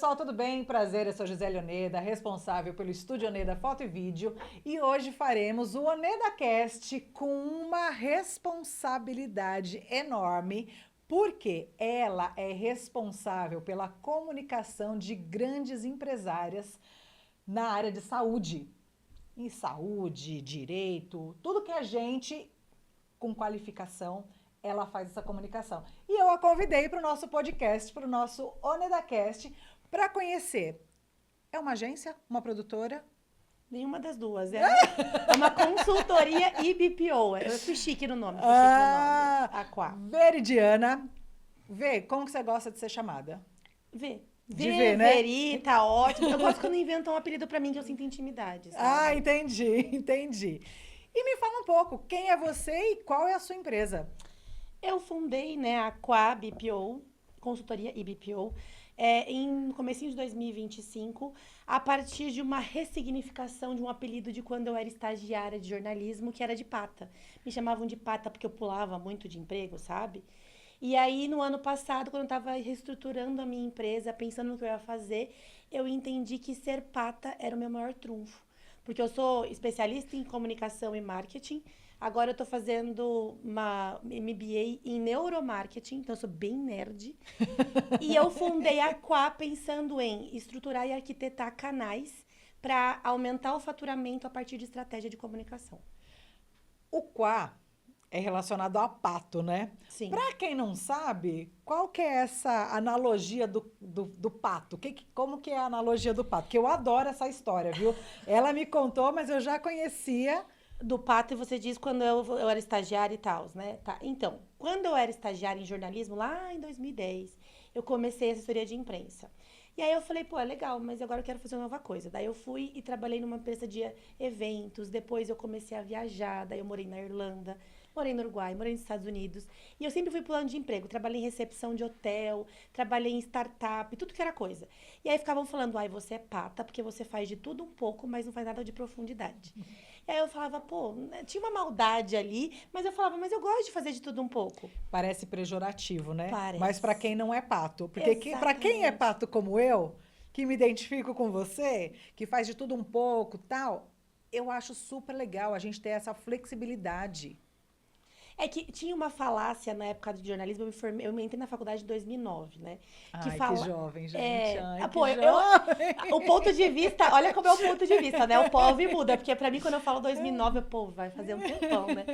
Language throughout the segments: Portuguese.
pessoal, tudo bem? Prazer, eu sou Gisele Oneda, responsável pelo Estúdio Oneda Foto e Vídeo, e hoje faremos o OnedaCast com uma responsabilidade enorme, porque ela é responsável pela comunicação de grandes empresárias na área de saúde. Em saúde, direito, tudo que a gente com qualificação, ela faz essa comunicação. E eu a convidei para o nosso podcast, para o nosso OnedaCast, para conhecer. É uma agência? Uma produtora? Nenhuma das duas. É uma consultoria e BPO. Eu fui chique no nome. Aqua. Veridiana. Vê, como que você gosta de ser chamada? Vê. De ver, né? Veri, tá ótimo. Eu gosto quando inventam um apelido pra mim que eu sinto intimidade, sabe? Ah, entendi. E me fala um pouco, quem é você e qual é a sua empresa? Eu fundei, né, a Aqua BPO, consultoria e BPO, no comecinho de 2025, a partir de uma ressignificação de um apelido de quando eu era estagiária de jornalismo, que era de pata. Me chamavam de pata porque eu pulava muito de emprego, sabe? E aí, no ano passado, quando eu estava reestruturando a minha empresa, pensando no que eu ia fazer, eu entendi que ser pata era o meu maior trunfo. Porque eu sou especialista em comunicação e marketing. Agora eu estou fazendo uma MBA em neuromarketing, então eu sou bem nerd. E eu fundei a Qua pensando em estruturar e arquitetar canais para aumentar o faturamento a partir de estratégia de comunicação. O quá é relacionado a pato, né? Sim. Para quem não sabe, qual que é essa analogia do pato? Como que é a analogia do pato? Que eu adoro essa história, viu? Ela me contou, mas eu já conhecia. Do pato, e você diz quando eu era estagiária e tal, né? Tá. Então, quando eu era estagiária em jornalismo, lá em 2010, eu comecei a assessoria de imprensa. E aí eu falei, pô, é legal, mas agora eu quero fazer uma nova coisa. Daí eu fui e trabalhei numa empresa de eventos, depois eu comecei a viajar, daí eu morei na Irlanda, morei no Uruguai, morei nos Estados Unidos. E eu sempre fui pulando de emprego. Trabalhei em recepção de hotel, trabalhei em startup, tudo que era coisa. E aí ficavam falando, ai, você é pata, porque você faz de tudo um pouco, mas não faz nada de profundidade. E aí eu falava, pô, tinha uma maldade ali, mas eu falava, mas eu gosto de fazer de tudo um pouco. Parece pejorativo, né? Parece. Mas para quem não é pato. Porque para quem é Exatamente. pato como eu, que me identifico com você, que faz de tudo um pouco, tal, eu acho super legal a gente ter essa flexibilidade. É que tinha uma falácia na época de jornalismo, eu entrei na faculdade em 2009, né? Ai, que jovem, gente. Ai, Pô, que jovem. o ponto de vista, olha como é o ponto de vista, né? O povo muda, porque pra mim, quando eu falo 2009, o povo vai fazer um tempão, né?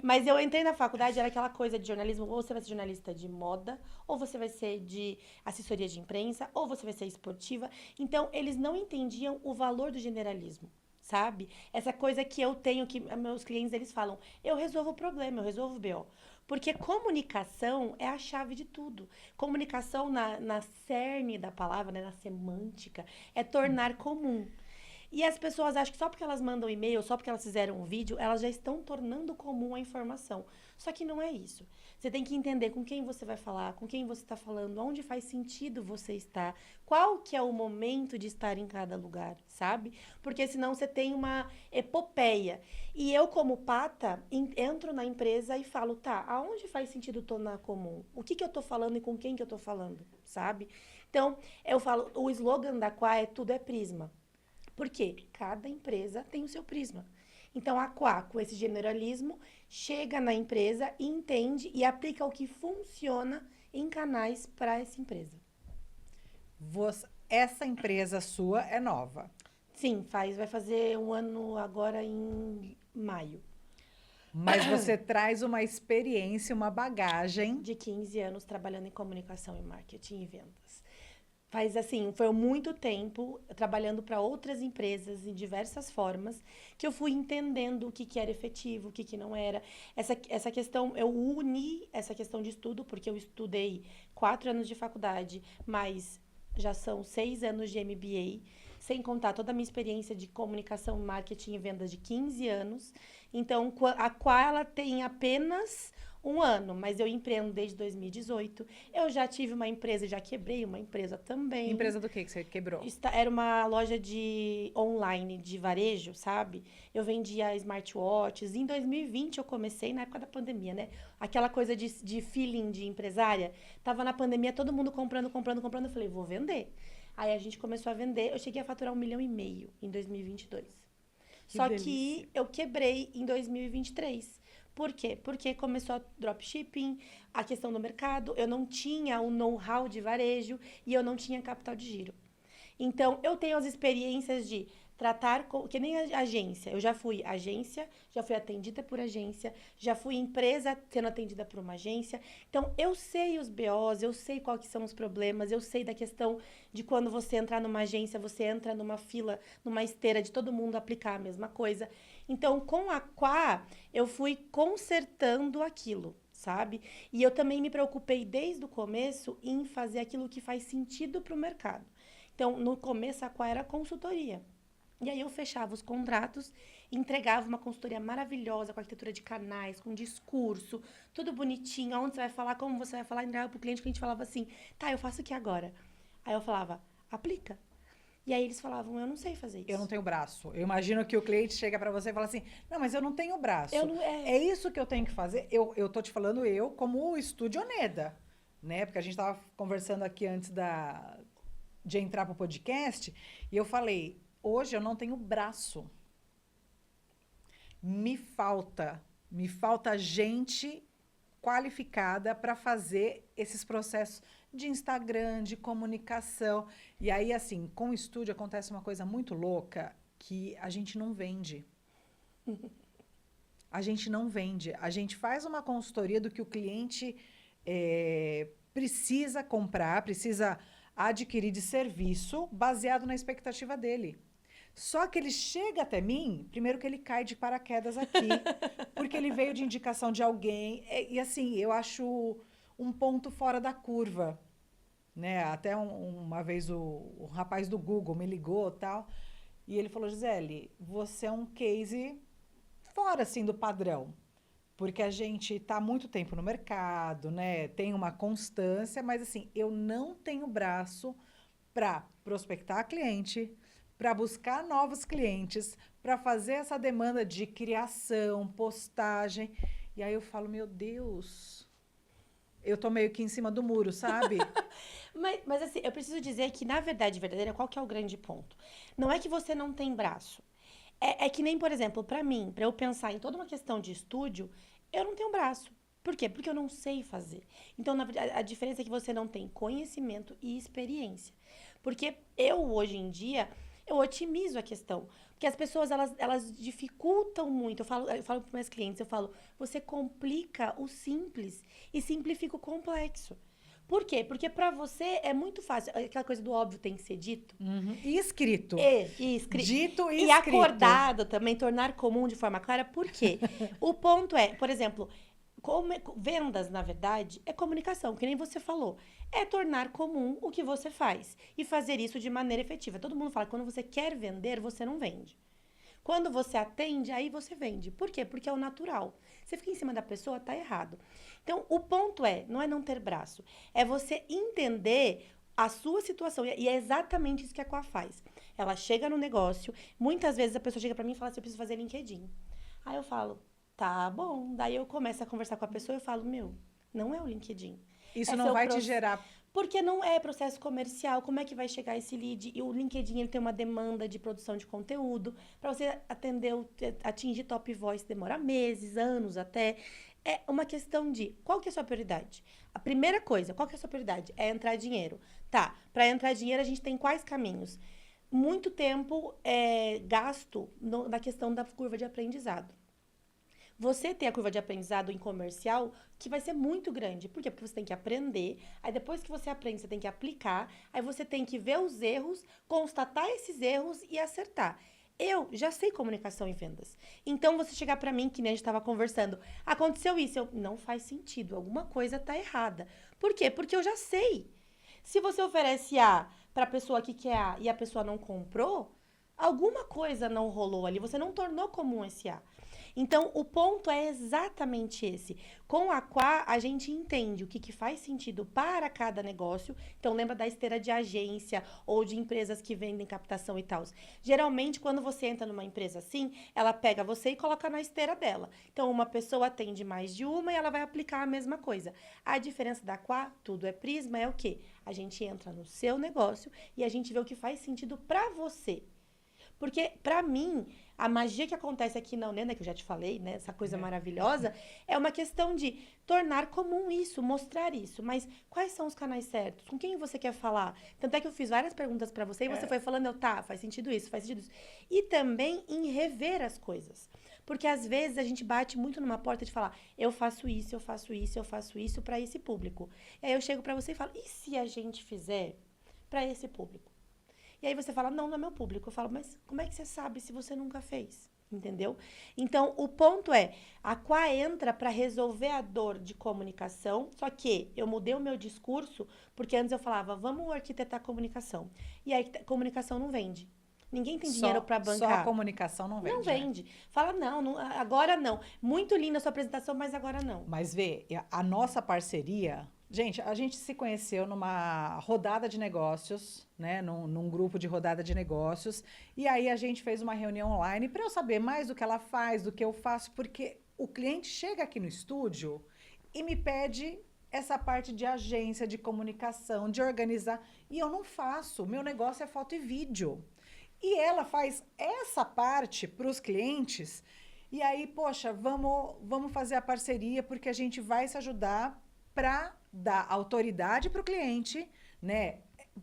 Mas eu entrei na faculdade, era aquela coisa de jornalismo, ou você vai ser jornalista de moda, ou você vai ser de assessoria de imprensa, ou você vai ser esportiva. Então, eles não entendiam o valor do generalismo. Sabe? Essa coisa que eu tenho, que meus clientes, eles falam, eu resolvo o problema, eu resolvo o BO. Porque comunicação é a chave de tudo. Comunicação na cerne da palavra, né, na semântica, é tornar comum. E as pessoas acham que só porque elas mandam e-mail, só porque elas fizeram um vídeo, elas já estão tornando comum a informação. Só que não é isso. Você tem que entender com quem você vai falar, com quem você está falando, onde faz sentido você estar, qual que é o momento de estar em cada lugar, sabe? Porque senão você tem uma epopeia. E eu, como pata, entro na empresa e falo, tá, aonde faz sentido tornar comum? O que eu tô falando e com quem que eu tô falando, sabe? Então, eu falo, o slogan da Qua é tudo é prisma. Por quê? Cada empresa tem o seu prisma. Então, a Qua, com esse generalismo, chega na empresa, entende e aplica o que funciona em canais para essa empresa. Essa empresa sua é nova. Sim, vai fazer um ano agora em maio. Mas você traz uma experiência, uma bagagem. De 15 anos trabalhando em comunicação e marketing e vendas. Foi muito tempo trabalhando para outras empresas em diversas formas que eu fui entendendo o que era efetivo, o que não era. Essa questão, eu uni essa questão de estudo, porque eu estudei 4 anos de faculdade, mas já são 6 anos de MBA, sem contar toda a minha experiência de comunicação, marketing e vendas de 15 anos. Então, a qual ela tem apenas um ano, mas eu empreendo desde 2018. Eu já tive uma empresa, já quebrei uma empresa também. Empresa do que você quebrou? Era uma loja online de varejo, sabe? Eu vendia smartwatches. Em 2020 eu comecei, na época da pandemia, né? Aquela coisa de feeling de empresária. Tava na pandemia, todo mundo comprando. Eu falei, vou vender. Aí a gente começou a vender, eu cheguei a faturar 1,5 milhão em 2022. Que Só delícia. que eu quebrei em 2023. Por quê? Porque começou a dropshipping, a questão do mercado, eu não tinha o know-how de varejo e eu não tinha capital de giro. Então, eu tenho as experiências de tratar que nem a agência. Eu já fui agência, já fui atendida por agência, já fui empresa sendo atendida por uma agência. Então, eu sei os BOs, eu sei quais que são os problemas, eu sei da questão de quando você entrar numa agência, você entra numa fila, numa esteira de todo mundo aplicar a mesma coisa. Então, com a Quá, eu fui consertando aquilo, sabe? E eu também me preocupei desde o começo em fazer aquilo que faz sentido para o mercado. Então, no começo, a Quá era consultoria. E aí eu fechava os contratos, entregava uma consultoria maravilhosa, com arquitetura de canais, com discurso, tudo bonitinho, aonde você vai falar, como você vai falar, entregava pro cliente, que a gente falava assim, tá, eu faço o que agora? Aí eu falava, aplica. E aí eles falavam, eu não sei fazer isso. Eu não tenho braço. Eu imagino que o cliente chega pra você e fala assim, não, mas eu não tenho braço. Eu não- é- É isso que eu tenho que fazer. Eu tô te falando eu como Estúdio Oneda, né? Porque a gente tava conversando aqui antes de entrar pro podcast e eu falei, hoje eu não tenho braço. Me falta gente qualificada para fazer esses processos de Instagram, de comunicação. E aí, assim, com o estúdio acontece uma coisa muito louca que a gente não vende. A gente não vende. A gente faz uma consultoria do que o cliente precisa comprar, precisa adquirir de serviço baseado na expectativa dele. Só que ele chega até mim, primeiro que ele cai de paraquedas aqui, porque ele veio de indicação de alguém. E assim, eu acho um ponto fora da curva, né? Até uma vez o rapaz do Google me ligou e tal, e ele falou, Gisele, você é um case fora, assim, do padrão. Porque a gente está há muito tempo no mercado, né? Tem uma constância, mas assim, eu não tenho braço para prospectar cliente, para buscar novos clientes, para fazer essa demanda de criação, postagem. E aí eu falo, meu Deus, eu tô meio que em cima do muro, sabe? Mas assim, eu preciso dizer que, na verdade verdadeira, qual que é o grande ponto? Não é que você não tem braço. É que nem, por exemplo, pra mim, pra eu pensar em toda uma questão de estúdio, eu não tenho braço. Por quê? Porque eu não sei fazer. Então, na verdade, a diferença é que você não tem conhecimento e experiência. Porque eu, hoje em dia, eu otimizo a questão. Porque as pessoas, elas dificultam muito. Eu falo para meus clientes, eu falo, você complica o simples e simplifica o complexo. Por quê? Porque pra você é muito fácil. Aquela coisa do óbvio tem que ser dito. Uhum. E escrito. Dito e E escrito. acordado também, tornar comum de forma clara. Por quê? O ponto é, por exemplo, vendas, na verdade, é comunicação, que nem você falou. É tornar comum o que você faz e fazer isso de maneira efetiva. Todo mundo fala que quando você quer vender, você não vende. Quando você atende, aí você vende. Por quê? Porque é o natural. Você fica em cima da pessoa, tá errado. Então, o ponto não é não ter braço. É você entender a sua situação. E é exatamente isso que a Quá faz. Ela chega no negócio, muitas vezes a pessoa chega pra mim e fala assim, eu preciso fazer LinkedIn. Aí eu falo, tá bom. Daí eu começo a conversar com a pessoa e eu falo, meu, não é o LinkedIn. Isso É não seu vai te gerar. Porque não é processo comercial. Como é que vai chegar esse lead? E o LinkedIn ele tem uma demanda de produção de conteúdo. Para você atingir top voice demora meses, anos até. É uma questão de qual que é a sua prioridade? A primeira coisa, qual que é a sua prioridade? É entrar dinheiro. Tá, para entrar dinheiro a gente tem quais caminhos? Muito tempo gasto na questão da curva de aprendizado. Você tem a curva de aprendizado em comercial que vai ser muito grande. Por quê? Porque você tem que aprender, aí depois que você aprende, você tem que aplicar, aí você tem que ver os erros, constatar esses erros e acertar. Eu já sei comunicação e vendas. Então, você chegar pra mim, que nem a gente estava conversando, aconteceu isso, não faz sentido, alguma coisa tá errada. Por quê? Porque eu já sei. Se você oferece A pra pessoa que quer A e a pessoa não comprou, alguma coisa não rolou ali, você não tornou comum esse A. Então, o ponto é exatamente esse. Com a Quá, a gente entende o que faz sentido para cada negócio. Então, lembra da esteira de agência ou de empresas que vendem captação e tal. Geralmente, quando você entra numa empresa assim, ela pega você e coloca na esteira dela. Então, uma pessoa atende mais de uma e ela vai aplicar a mesma coisa. A diferença da Quá, tudo é Prisma, é o quê? A gente entra no seu negócio e a gente vê o que faz sentido para você. Porque, pra mim, a magia que acontece aqui na Unena, que eu já te falei, né? Essa coisa maravilhosa, é uma questão de tornar comum isso, mostrar isso. Mas quais são os canais certos? Com quem você quer falar? Tanto é que eu fiz várias perguntas pra você e você foi falando, faz sentido isso, faz sentido isso. E também em rever as coisas. Porque, às vezes, a gente bate muito numa porta de falar, eu faço isso, eu faço isso, eu faço isso pra esse público. E aí eu chego pra você e falo, e se a gente fizer pra esse público? E aí você fala, não é meu público. Eu falo, mas como é que você sabe se você nunca fez? Entendeu? Então, o ponto é, a Quá entra para resolver a dor de comunicação, só que eu mudei o meu discurso, porque antes eu falava, vamos arquitetar comunicação. E aí, comunicação não vende. Ninguém tem dinheiro para bancar. Só a comunicação não vende. Não vende. Fala, agora não. Muito linda a sua apresentação, mas agora não. Mas vê, a nossa parceria... Gente, a gente se conheceu numa rodada de negócios, né? Num grupo de rodada de negócios. E aí a gente fez uma reunião online para eu saber mais do que ela faz, do que eu faço, porque o cliente chega aqui no estúdio e me pede essa parte de agência, de comunicação, de organizar. E eu não faço. Meu negócio é foto e vídeo. E ela faz essa parte para os clientes. E aí, poxa, vamos fazer a parceria, porque a gente vai se ajudar para dar autoridade para o cliente, né?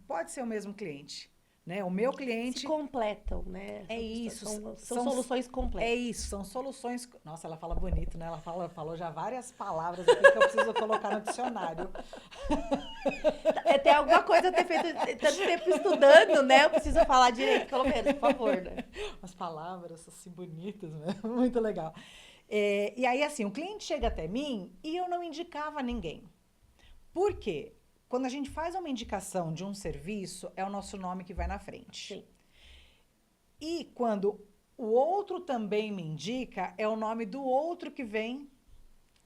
Pode ser o mesmo cliente, né? O meu cliente... Se completam, né? É isso. São soluções completas. É isso, são soluções... Nossa, ela fala bonito, né? Ela falou já várias palavras aqui que eu preciso colocar no dicionário. Tem alguma coisa a ter feito tanto tempo estudando, né? Eu preciso falar direito, pelo menos, por favor, né? As palavras assim bonitas, né? Muito legal. E aí, assim, o cliente chega até mim e eu não indicava ninguém. Por quê? Quando a gente faz uma indicação de um serviço, é o nosso nome que vai na frente. Sim. E quando o outro também me indica, é o nome do outro que vem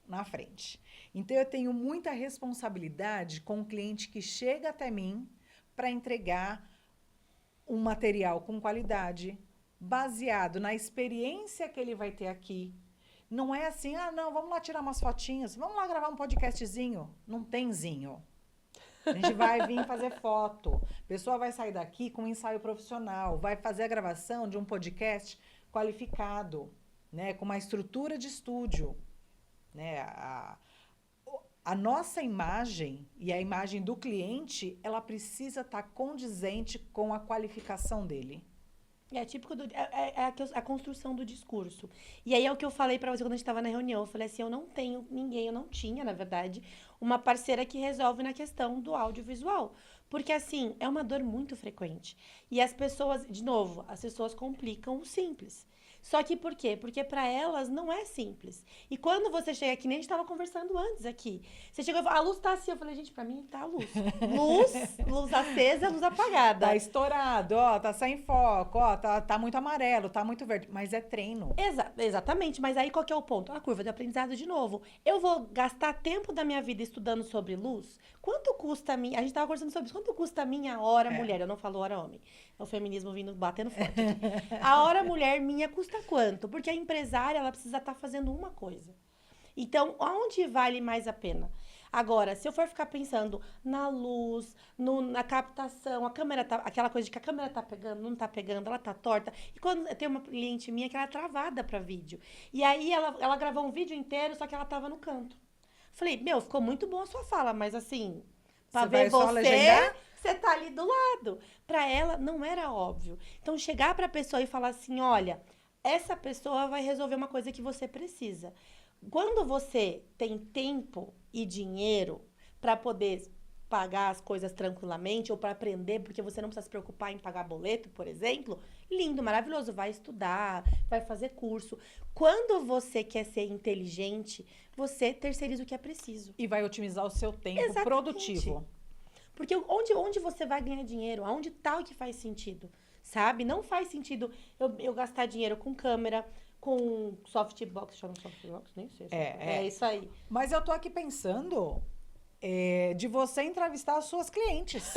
na frente. Então, eu tenho muita responsabilidade com o cliente que chega até mim para entregar um material com qualidade, baseado na experiência que ele vai ter aqui. Não é assim, não, vamos lá tirar umas fotinhas, vamos lá gravar um podcastzinho. Não tem zinho. A gente vai vir fazer foto. A pessoa vai sair daqui com um ensaio profissional, vai fazer a gravação de um podcast qualificado, né, com uma estrutura de estúdio. Né? A nossa imagem e a imagem do cliente, ela precisa estar condizente com a qualificação dele. É típico a construção do discurso. E aí é o que eu falei pra você quando a gente tava na reunião. Eu falei assim, eu não tenho ninguém, eu não tinha, na verdade, uma parceira que resolve na questão do audiovisual. Porque, assim, é uma dor muito frequente. E as pessoas, de novo, as pessoas complicam o simples. Só que por quê? Porque para elas não é simples. E quando você chega aqui, nem a gente estava conversando antes aqui. Você chegou e falou, a luz tá assim. Eu falei, gente, para mim tá a luz. Luz acesa, luz apagada. Tá estourado, ó, tá sem foco, ó, tá muito amarelo, tá muito verde. Mas é treino. Exatamente. Mas aí qual que é o ponto? A curva de aprendizado de novo. Eu vou gastar tempo da minha vida estudando sobre luz? Quanto custa a minha... A gente tava conversando sobre isso. Quanto custa a minha hora mulher? Eu não falo hora homem. É o feminismo vindo batendo forte aqui. A hora mulher minha custa quanto? Porque a empresária, ela precisa estar fazendo uma coisa. Então, aonde vale mais a pena? Agora, se eu for ficar pensando na luz, na captação, a câmera tá... Aquela coisa de que a câmera tá pegando, não tá pegando, ela tá torta. E quando tem uma cliente minha que ela é travada para vídeo. E aí, ela gravou um vídeo inteiro, só que ela tava no canto. Falei, ficou muito boa a sua fala, mas assim... Pra ver você tá ali do lado. Pra ela, não era óbvio. Então, chegar pra pessoa e falar assim, olha, essa pessoa vai resolver uma coisa que você precisa. Quando você tem tempo e dinheiro pra poder pagar as coisas tranquilamente ou para aprender, porque você não precisa se preocupar em pagar boleto, por exemplo, lindo, maravilhoso, vai estudar, vai fazer curso. Quando você quer ser inteligente, você terceiriza o que é preciso. E vai otimizar o seu tempo produtivo. Porque onde você vai ganhar dinheiro? Aonde tá o que faz sentido? Sabe? Não faz sentido eu gastar dinheiro com câmera, com softbox, chama softbox? Nem sei. É isso aí. Mas eu tô aqui pensando de você entrevistar as suas clientes.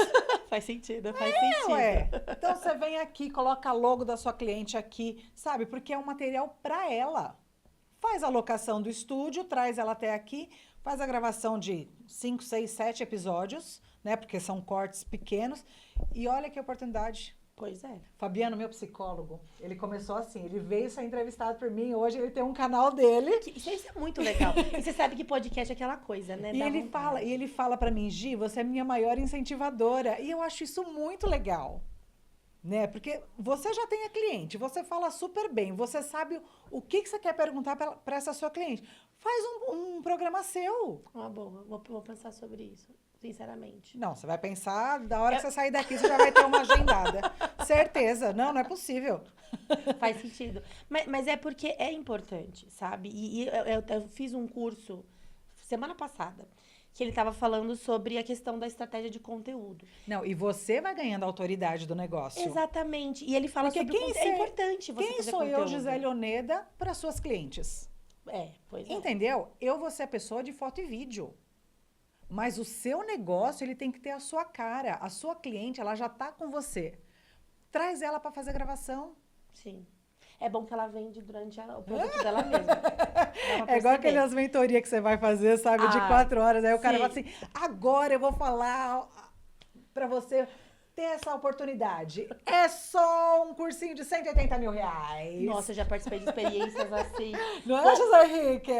Faz sentido, faz sentido. Ué. Então você vem aqui, coloca a logo da sua cliente aqui, sabe? Porque é um material para ela. Faz a locação do estúdio, traz ela até aqui, faz a gravação de 5, 6, 7 episódios, né? Porque são cortes pequenos. E olha que oportunidade. Pois é. Fabiano, meu psicólogo, ele começou assim, ele veio ser entrevistado por mim, hoje ele tem um canal dele. Isso é muito legal. E você sabe que podcast é aquela coisa, né? E ele fala para mim, Gi, você é minha maior incentivadora. E eu acho isso muito legal. Né? Porque você já tem a cliente, você fala super bem, você sabe o que você quer perguntar para essa sua cliente. Faz um programa seu. Ah, boa, vou pensar sobre isso, sinceramente. Não, você vai pensar, da hora que você sair daqui, você já vai ter uma agendada. Certeza. Não é possível. Faz sentido. Mas é porque é importante, sabe? E eu fiz um curso semana passada, que ele estava falando sobre a questão da estratégia de conteúdo. Não, e você vai ganhando a autoridade do negócio. Exatamente. E ele fala porque sobre é importante você quem fazer sou conteúdo. eu, Gisele Oneda, para suas clientes? Pois é. Entendeu? Eu vou ser a pessoa de foto e vídeo. Mas o seu negócio, ele tem que ter a sua cara. A sua cliente, ela já tá com você. Traz ela para fazer gravação. Sim. É bom que ela vende durante o produto dela mesma. É igual aquelas mentorias que você vai fazer, sabe, de 4 horas. Aí o cara fala assim, agora eu vou falar para você ter essa oportunidade. É só um cursinho de 180 mil reais. Nossa, eu já participei de experiências assim. Não é, José Henrique?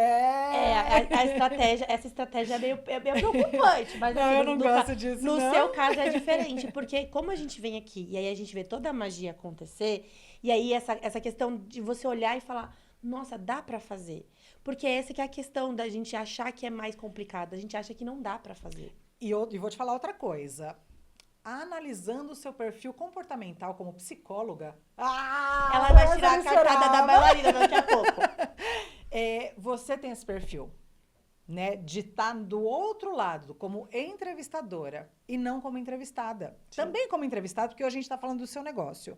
Essa estratégia é meio preocupante. Mas não, assim, eu não gosto disso, no não. seu caso é diferente, porque como a gente vem aqui e aí a gente vê toda a magia acontecer, e aí essa questão de você olhar e falar, nossa, dá pra fazer. Porque essa que é a questão da gente achar que é mais complicado, a gente acha que não dá pra fazer. E vou te falar outra coisa. Analisando o seu perfil comportamental como psicóloga... ela vai tirar a cartada da bailarina daqui a pouco. Você tem esse perfil, né? De estar do outro lado, como entrevistadora e não como entrevistada. Sim. Também como entrevistada, porque hoje a gente está falando do seu negócio.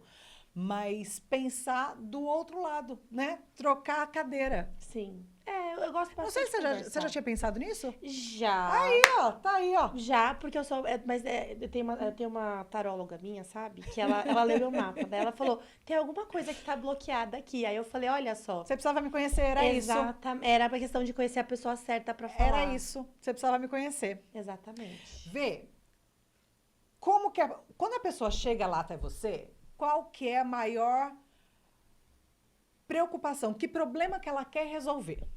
Mas pensar do outro lado, né? Trocar a cadeira. Sim. Eu gosto bastante. Não sei se você já tinha pensado nisso? Já. Aí, ó, tá aí, ó. Já, porque eu sou. Eu tenho uma taróloga minha, sabe? Que ela leu meu mapa. Daí ela falou: tem alguma coisa que tá bloqueada aqui. Aí eu falei: olha só. Você precisava me conhecer, era isso. Exatamente. Era a questão de conhecer a pessoa certa pra falar. Era isso. Você precisava me conhecer. Exatamente. Vê. Como que quando a pessoa chega lá até você, qual que é a maior preocupação? Que problema que ela quer resolver?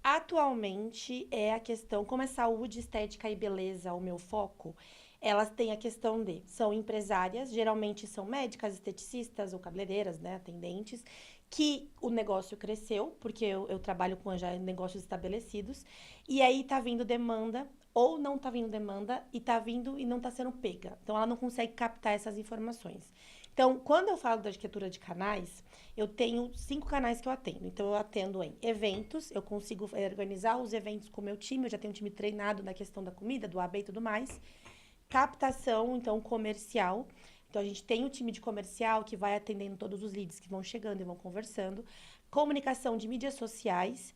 Atualmente é a questão, como é saúde, estética e beleza o meu foco, elas têm a questão são empresárias, geralmente são médicas, esteticistas ou cabeleireiras, né, atendentes, que o negócio cresceu, porque eu trabalho com já negócios estabelecidos, e aí tá vindo demanda, ou não tá vindo demanda, e tá vindo e não tá sendo pega. Então, ela não consegue captar essas informações. Então, quando eu falo da arquitetura de canais, eu tenho 5 canais que eu atendo. Então, eu atendo em eventos, eu consigo organizar os eventos com o meu time, eu já tenho um time treinado na questão da comida, do AB e tudo mais. Captação, então, comercial. Então, a gente tem um time de comercial que vai atendendo todos os leads que vão chegando e vão conversando. Comunicação de mídias sociais.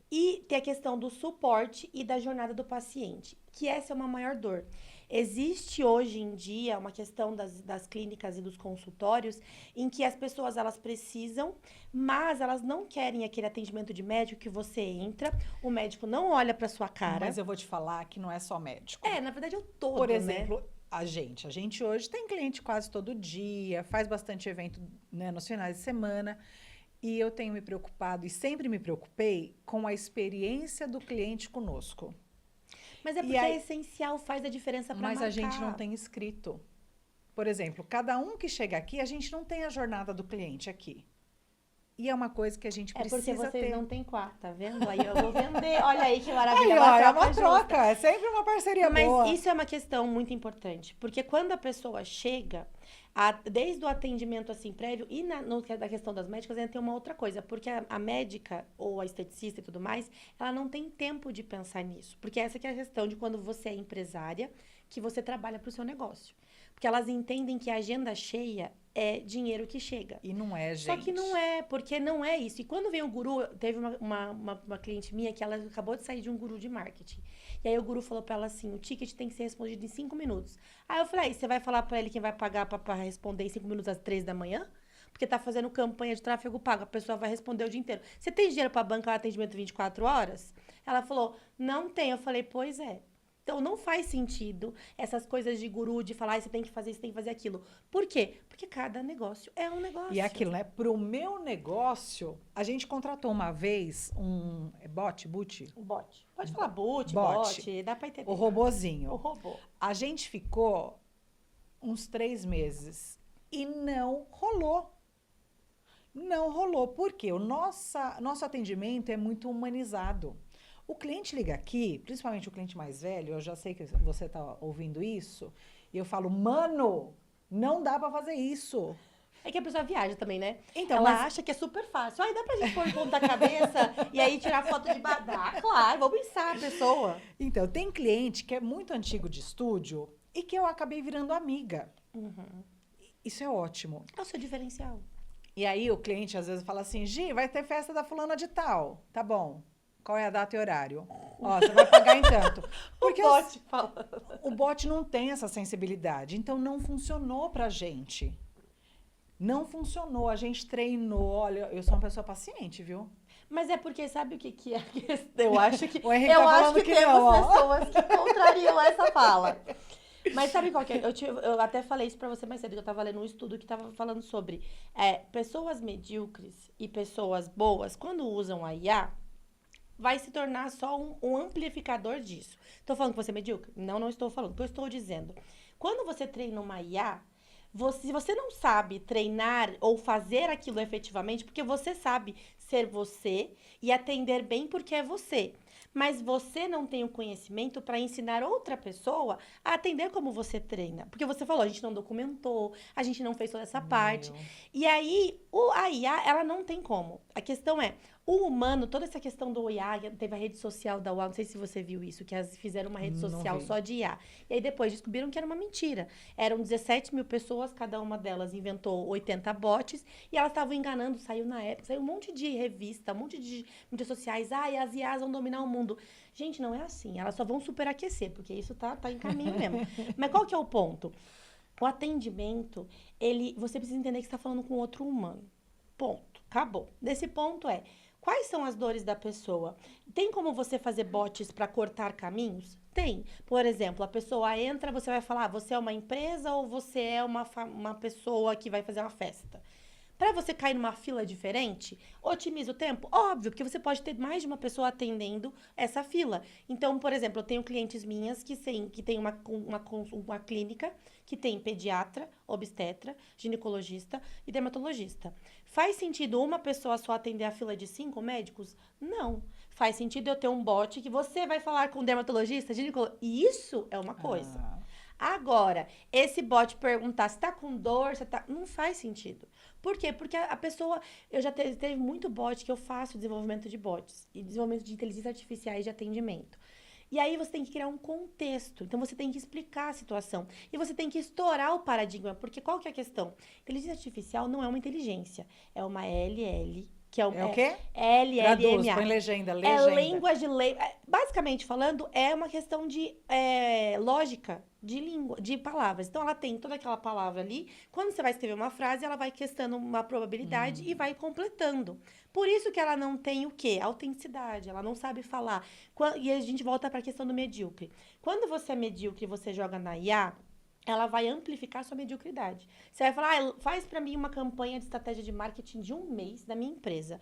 E tem a questão do suporte e da jornada do paciente, que essa é uma maior dor. Existe hoje em dia uma questão das clínicas e dos consultórios em que as pessoas elas precisam, mas elas não querem aquele atendimento de médico que você entra, o médico não olha para sua cara. Mas eu vou te falar que não é só médico. Na verdade é o todo, Por exemplo, né? A gente hoje tem cliente quase todo dia, faz bastante evento, né, nos finais de semana. E eu tenho me preocupado e sempre me preocupei com a experiência do cliente conosco. Mas é porque é essencial, faz a diferença para marcar. Mas a gente não tem escrito. Por exemplo, cada um que chega aqui, a gente não tem a jornada do cliente aqui. E é uma coisa que a gente precisa ter. É porque vocês não têm quarto, tá vendo? Aí eu vou vender. Olha aí que maravilha. Aí, ó, é uma troca, é sempre uma parceria boa. Mas isso é uma questão muito importante. Porque quando a pessoa chega, Desde o atendimento assim prévio e da questão das médicas ainda tem uma outra coisa, porque a médica ou a esteticista e tudo mais, ela não tem tempo de pensar nisso, porque essa que é a questão de quando você é empresária, que você trabalha para o seu negócio. Porque elas entendem que a agenda cheia é dinheiro que chega. E não é, gente. Só que não é, porque não é isso. E quando vem o guru, teve uma cliente minha que ela acabou de sair de um guru de marketing. E aí o guru falou pra ela assim, o ticket tem que ser respondido em 5 minutos. Aí eu falei, você vai falar pra ele quem vai pagar pra responder em 5 minutos às 3 da manhã? Porque tá fazendo campanha de tráfego pago, a pessoa vai responder o dia inteiro. Você tem dinheiro pra bancar o atendimento 24 horas? Ela falou, não tem. Eu falei, pois é. Então, não faz sentido essas coisas de guru, de falar, você tem que fazer isso, tem que fazer aquilo. Por quê? Porque cada negócio é um negócio. E aquilo, né? Pro meu negócio, a gente contratou uma vez um boot? O bot. Pode falar bot, dá pra entender. O robozinho. O robô. A gente ficou uns 3 meses e não rolou. Não rolou. Por quê? Nosso atendimento é muito humanizado. O cliente liga aqui, principalmente o cliente mais velho, eu já sei que você está ouvindo isso, e eu falo, mano, não dá para fazer isso. É que a pessoa viaja também, né? Então, ela acha que é super fácil. Aí dá pra gente pôr ponta da cabeça e aí tirar foto de badá. Claro, vou pensar a pessoa. Então, tem cliente que é muito antigo de estúdio e que eu acabei virando amiga. Uhum. Isso é ótimo. É o seu diferencial. E aí o cliente às vezes fala assim, Gi, vai ter festa da fulana de tal. Tá bom. Qual é a data e horário? Ó, você vai pagar em tanto. Porque o bot fala. O bot não tem essa sensibilidade. Então, não funcionou pra gente. Não funcionou. A gente treinou. Olha, eu sou uma pessoa paciente, viu? Mas é porque, sabe o que é? Eu acho que, o Henrique tá falando que temos não, pessoas que contrariam essa fala. Mas sabe qual que é? Eu até falei isso pra você mais cedo, que eu tava lendo um estudo que tava falando sobre pessoas medíocres e pessoas boas, quando usam a IA, vai se tornar só um amplificador disso. Estou falando que você é medíocre? Não estou falando. O que eu estou dizendo? Quando você treina uma IA, se você não sabe treinar ou fazer aquilo efetivamente, porque você sabe ser você e atender bem porque é você. Mas você não tem o conhecimento para ensinar outra pessoa a atender como você treina. Porque você falou, a gente não documentou, a gente não fez toda essa parte. E aí, a IA, ela não tem como. A questão é, o humano, toda essa questão do IA, teve a rede social da UOL, não sei se você viu isso, que elas fizeram uma rede social só de IA. E aí depois descobriram que era uma mentira. Eram 17 mil pessoas, cada uma delas inventou 80 bots, e elas estavam enganando, saiu na época, saiu um monte de revista, um monte de mídias sociais, e as IAs vão dominar o mundo. Gente, não é assim, elas só vão superaquecer, porque isso tá em caminho mesmo. Mas qual que é o ponto? O atendimento, você precisa entender que você está falando com outro humano. Ponto. Acabou. Desse ponto quais são as dores da pessoa? Tem como você fazer bots para cortar caminhos? Tem. Por exemplo, a pessoa entra, você vai falar, você é uma empresa ou você é uma pessoa que vai fazer uma festa? Para você cair numa fila diferente, otimiza o tempo? Óbvio, porque você pode ter mais de uma pessoa atendendo essa fila. Então, por exemplo, eu tenho clientes minhas que têm uma clínica que tem pediatra, obstetra, ginecologista e dermatologista. Faz sentido uma pessoa só atender a fila de 5 médicos? Não. Faz sentido eu ter um bot que você vai falar com o dermatologista, ginecologista. E isso é uma coisa. Agora, esse bot perguntar se tá com dor, não faz sentido. Por quê? Porque a pessoa... Eu já teve muito bot que eu faço desenvolvimento de bots e desenvolvimento de inteligência artificiais de atendimento. E aí você tem que criar um contexto. Então, você tem que explicar a situação. E você tem que estourar o paradigma. Porque qual que é a questão? Inteligência artificial não é uma inteligência. É uma LL... Que é o quê? LLMA. Põe legenda. É língua de lei. Basicamente falando, é uma questão de lógica de língua, de palavras. Então, ela tem toda aquela palavra ali. Quando você vai escrever uma frase, ela vai questando uma probabilidade e vai completando. Por isso que ela não tem o quê? Autenticidade. Ela não sabe falar. E a gente volta para a questão do medíocre. Quando você é medíocre e você joga na IA, ela vai amplificar a sua mediocridade. Você vai falar, faz para mim uma campanha de estratégia de marketing de 1 mês da minha empresa.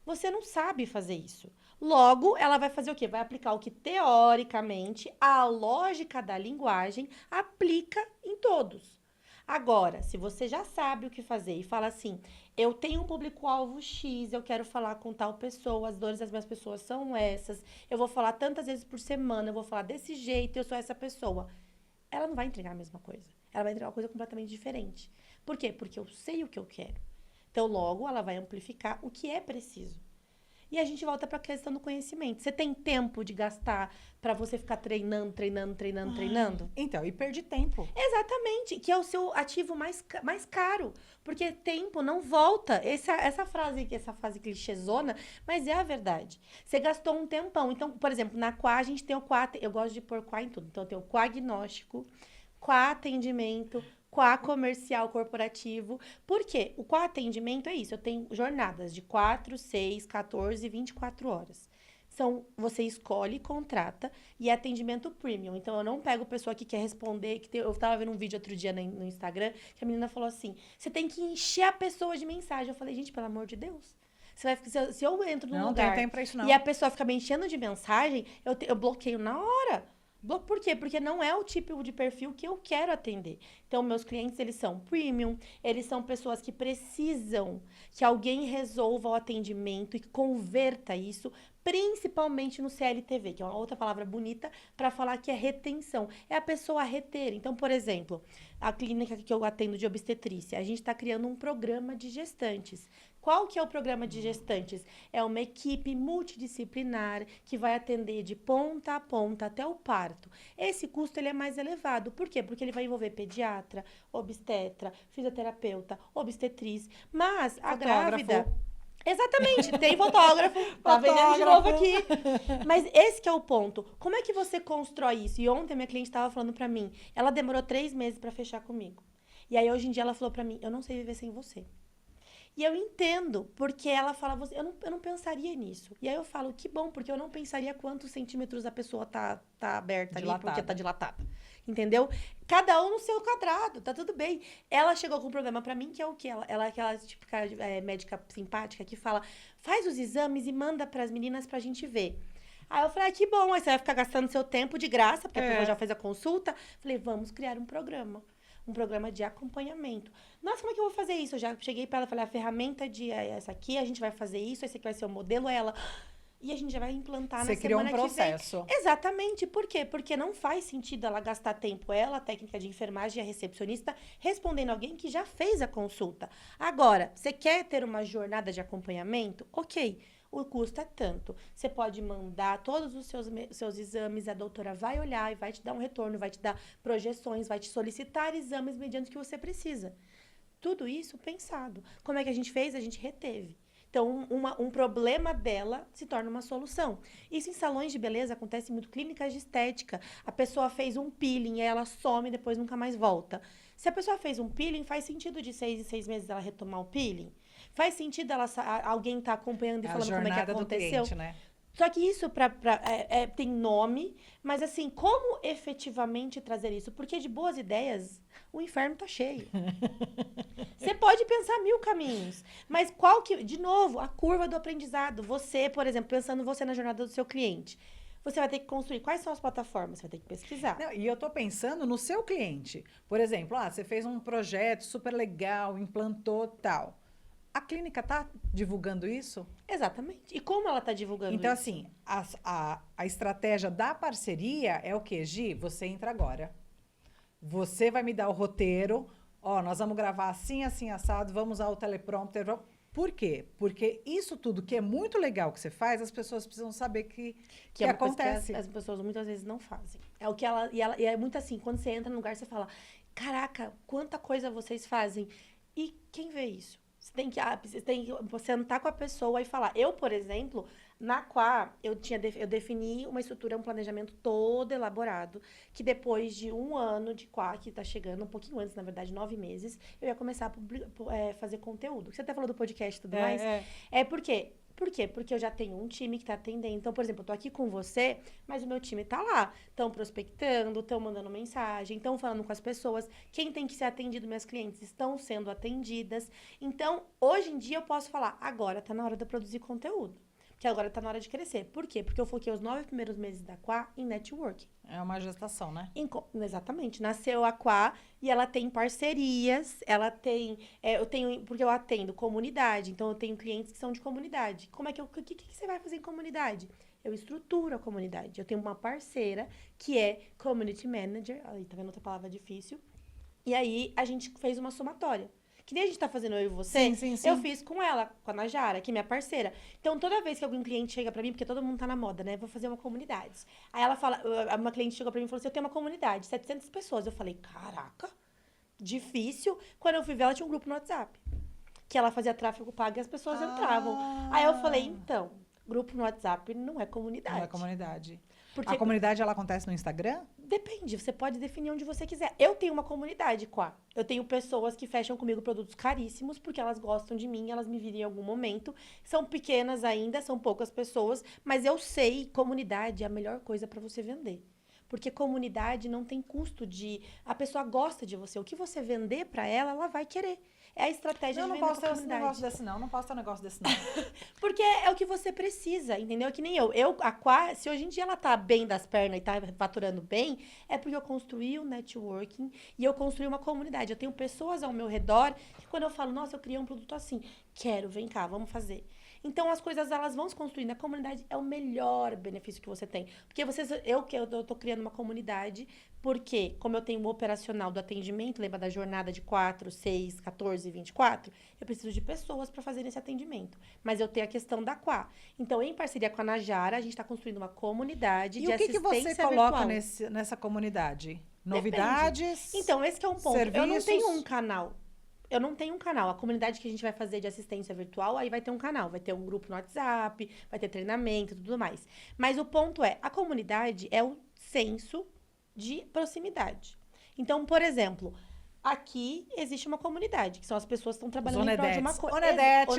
Você não sabe fazer isso. Logo, ela vai fazer o quê? Vai aplicar o que, teoricamente, a lógica da linguagem aplica em todos. Agora, se você já sabe o que fazer e fala assim, eu tenho um público-alvo X, eu quero falar com tal pessoa, as dores das minhas pessoas são essas, eu vou falar tantas vezes por semana, eu vou falar desse jeito, eu sou essa pessoa. ela não vai entregar a mesma coisa. Ela vai entregar uma coisa completamente diferente. Por quê? Porque eu sei o que eu quero. Então, logo, ela vai amplificar o que é preciso. E a gente volta para a questão do conhecimento. Você tem tempo de gastar para você ficar treinando? Então, e perdi tempo. Exatamente, que é o seu ativo mais caro. Porque tempo não volta. Essa frase clichêzona, mas é a verdade. Você gastou um tempão. Então, por exemplo, na Quá, a gente tem o Quá. Eu gosto de pôr Quá em tudo. Então, eu tenho o Quá agnóstico, Quá atendimento, Quá comercial corporativo. Por quê? O Quá atendimento é isso. Eu tenho jornadas de 4, 6, 14, 24 horas. Você escolhe, contrata e é atendimento premium. Então, eu não pego pessoa que quer responder. Eu estava vendo um vídeo outro dia no Instagram que a menina falou assim: você tem que encher a pessoa de mensagem. Eu falei, gente, pelo amor de Deus. Se eu entro num Não lugar tem tempo pra isso, não. e a pessoa fica me enchendo de mensagem, eu bloqueio na hora. Por quê? Porque não é o tipo de perfil que eu quero atender. Então, meus clientes, eles são premium, eles são pessoas que precisam que alguém resolva o atendimento e converta isso, principalmente no CLTV, que é uma outra palavra bonita para falar que é retenção. É a pessoa reter. Então, por exemplo, a clínica que eu atendo de obstetrícia, a gente está criando um programa de gestantes. Qual que é o programa de gestantes? É uma equipe multidisciplinar que vai atender de ponta a ponta até o parto. Esse custo ele é mais elevado. Por quê? Porque ele vai envolver pediatra, obstetra, fisioterapeuta, obstetriz. Mas a grávida... Exatamente, tem fotógrafo, tá vendendo de novo aqui. Mas esse que é o ponto. Como é que você constrói isso? E ontem a minha cliente estava falando pra mim, ela demorou 3 meses pra fechar comigo. E aí hoje em dia ela falou pra mim, eu não sei viver sem você. E eu entendo, porque ela fala, eu não pensaria nisso. E aí eu falo, que bom, porque eu não pensaria quantos centímetros a pessoa tá aberta ali, porque tá dilatada. Entendeu? Cada um no seu quadrado, tá tudo bem. Ela chegou com um problema pra mim, que é o quê? Ela é aquela típica médica simpática que fala, faz os exames e manda pras meninas pra gente ver. Aí eu falei, que bom, aí você vai ficar gastando seu tempo de graça, porque a pessoa já fez a consulta. Falei, vamos criar um programa de acompanhamento. Nossa, como é que eu vou fazer isso? Eu já cheguei para ela e falei, a ferramenta essa aqui, a gente vai fazer isso, esse aqui vai ser o modelo, ela... E a gente já vai implantar na semana que vem. Você criou um processo. Exatamente. Por quê? Porque não faz sentido ela gastar tempo, ela, a técnica de enfermagem e a recepcionista, respondendo alguém que já fez a consulta. Agora, você quer ter uma jornada de acompanhamento? Ok. O custo é tanto. Você pode mandar todos os seus exames, a doutora vai olhar e vai te dar um retorno, vai te dar projeções, vai te solicitar exames mediante o que você precisa. Tudo isso pensado. Como é que a gente fez? A gente reteve. Então, um problema dela se torna uma solução. Isso em salões de beleza acontece muito, clínicas de estética. A pessoa fez um peeling, ela some e depois nunca mais volta. Se a pessoa fez um peeling, faz sentido de 6 em 6 meses ela retomar o peeling? Faz sentido alguém estar acompanhando e falando como é que aconteceu? Do cliente, né? Só que isso tem nome, mas assim, como efetivamente trazer isso? Porque de boas ideias, o inferno tá cheio. Você pode pensar 1000 caminhos, mas de novo, a curva do aprendizado. Você, por exemplo, pensando você na jornada do seu cliente, você vai ter que construir quais são as plataformas, você vai ter que pesquisar. Não, e eu tô pensando no seu cliente. Por exemplo, você fez um projeto super legal, implantou tal. A clínica tá divulgando isso? Exatamente. E como ela tá divulgando então, isso? Então, assim, a estratégia da parceria é o quê? Gi, você entra agora. Você vai me dar o roteiro. Ó, nós vamos gravar assim, assim, assado. Vamos usar o teleprompter. Por quê? Porque isso tudo que é muito legal que você faz, as pessoas precisam saber que é acontece. Que as pessoas muitas vezes não fazem. É o que e é muito assim, quando você entra no lugar, você fala, caraca, quanta coisa vocês fazem. E quem vê isso? Você tem que sentar com a pessoa e falar. Eu, por exemplo, na Quá, eu defini uma estrutura, um planejamento todo elaborado, que depois de 1 ano de Quá, que tá chegando, um pouquinho antes, na verdade, 9 meses, eu ia começar a fazer conteúdo. Você até falou do podcast e tudo mais. Por quê? Por quê? Porque eu já tenho um time que tá atendendo. Então, por exemplo, eu tô aqui com você, mas o meu time tá lá. Estão prospectando, estão mandando mensagem, estão falando com as pessoas. Quem tem que ser atendido, minhas clientes, estão sendo atendidas. Então, hoje em dia, eu posso falar, agora tá na hora de eu produzir conteúdo. Porque agora tá na hora de crescer. Por quê? Porque eu foquei os 9 primeiros meses da Quá em networking. É uma gestação, né? Exatamente. Nasceu a Quá e ela tem parcerias, ela tem... porque eu atendo comunidade, então eu tenho clientes que são de comunidade. O que você vai fazer em comunidade? Eu estruturo a comunidade. Eu tenho uma parceira que é Community Manager. Aí, tá vendo outra palavra difícil? E aí, a gente fez uma somatória. Que nem a gente tá fazendo eu e você, Sim, sim, sim. eu fiz com ela, com a Najara, que é minha parceira. Então, toda vez que algum cliente chega pra mim, porque todo mundo tá na moda, né? Vou fazer uma comunidade. Aí ela fala, uma cliente chegou pra mim e falou assim, eu tenho uma comunidade, 700 pessoas. Eu falei, caraca, difícil. Quando eu fui ver, ela tinha um grupo no WhatsApp. Que ela fazia tráfego pago e as pessoas entravam. Aí eu falei, então, grupo no WhatsApp não é comunidade. Não é comunidade. Porque A comunidade, ela acontece no Instagram? depende, você pode definir onde você quiser. Eu tenho uma comunidade, eu tenho pessoas que fecham comigo produtos caríssimos porque elas gostam de mim, elas me viram em algum momento. São pequenas ainda, são poucas pessoas, mas eu sei, comunidade é a melhor coisa para você vender. Porque comunidade não tem custo de... A pessoa gosta de você. O que você vender para ela, ela vai querer. É a estratégia Não, de não venda posso pra ter esse comunidade. negócio desse, não. Não posso ter um negócio desse, não. Porque é o que você precisa, entendeu? Que nem eu. Se hoje em dia ela tá bem das pernas e tá faturando bem, é porque eu construí um networking e eu construí uma comunidade. Eu tenho pessoas ao meu redor que quando eu falo, nossa, eu criei um produto assim, quero, vem cá, vamos fazer. Então as coisas elas vão se construindo. A comunidade é o melhor benefício que você tem. Porque eu tô criando uma comunidade, porque como eu tenho o operacional do atendimento, lembra da jornada de 4, 6, 14, 24? Eu preciso de pessoas para fazer esse atendimento. Mas eu tenho a questão da Quá. Então, em parceria com a Najara, a gente está construindo uma comunidade E de o que assistência você coloca virtual. nessa comunidade? Depende. Novidades? Então, esse que é um ponto. Eu não Serviços? tenho um canal. Eu não tenho um canal. A comunidade que a gente vai fazer de assistência virtual, aí vai ter um canal. Vai ter um grupo no WhatsApp, vai ter treinamento e tudo mais. Mas o ponto é, a comunidade é o senso de proximidade. Então, por exemplo, aqui existe uma comunidade, que são as pessoas que estão trabalhando em prol de uma coisa. Onedetes.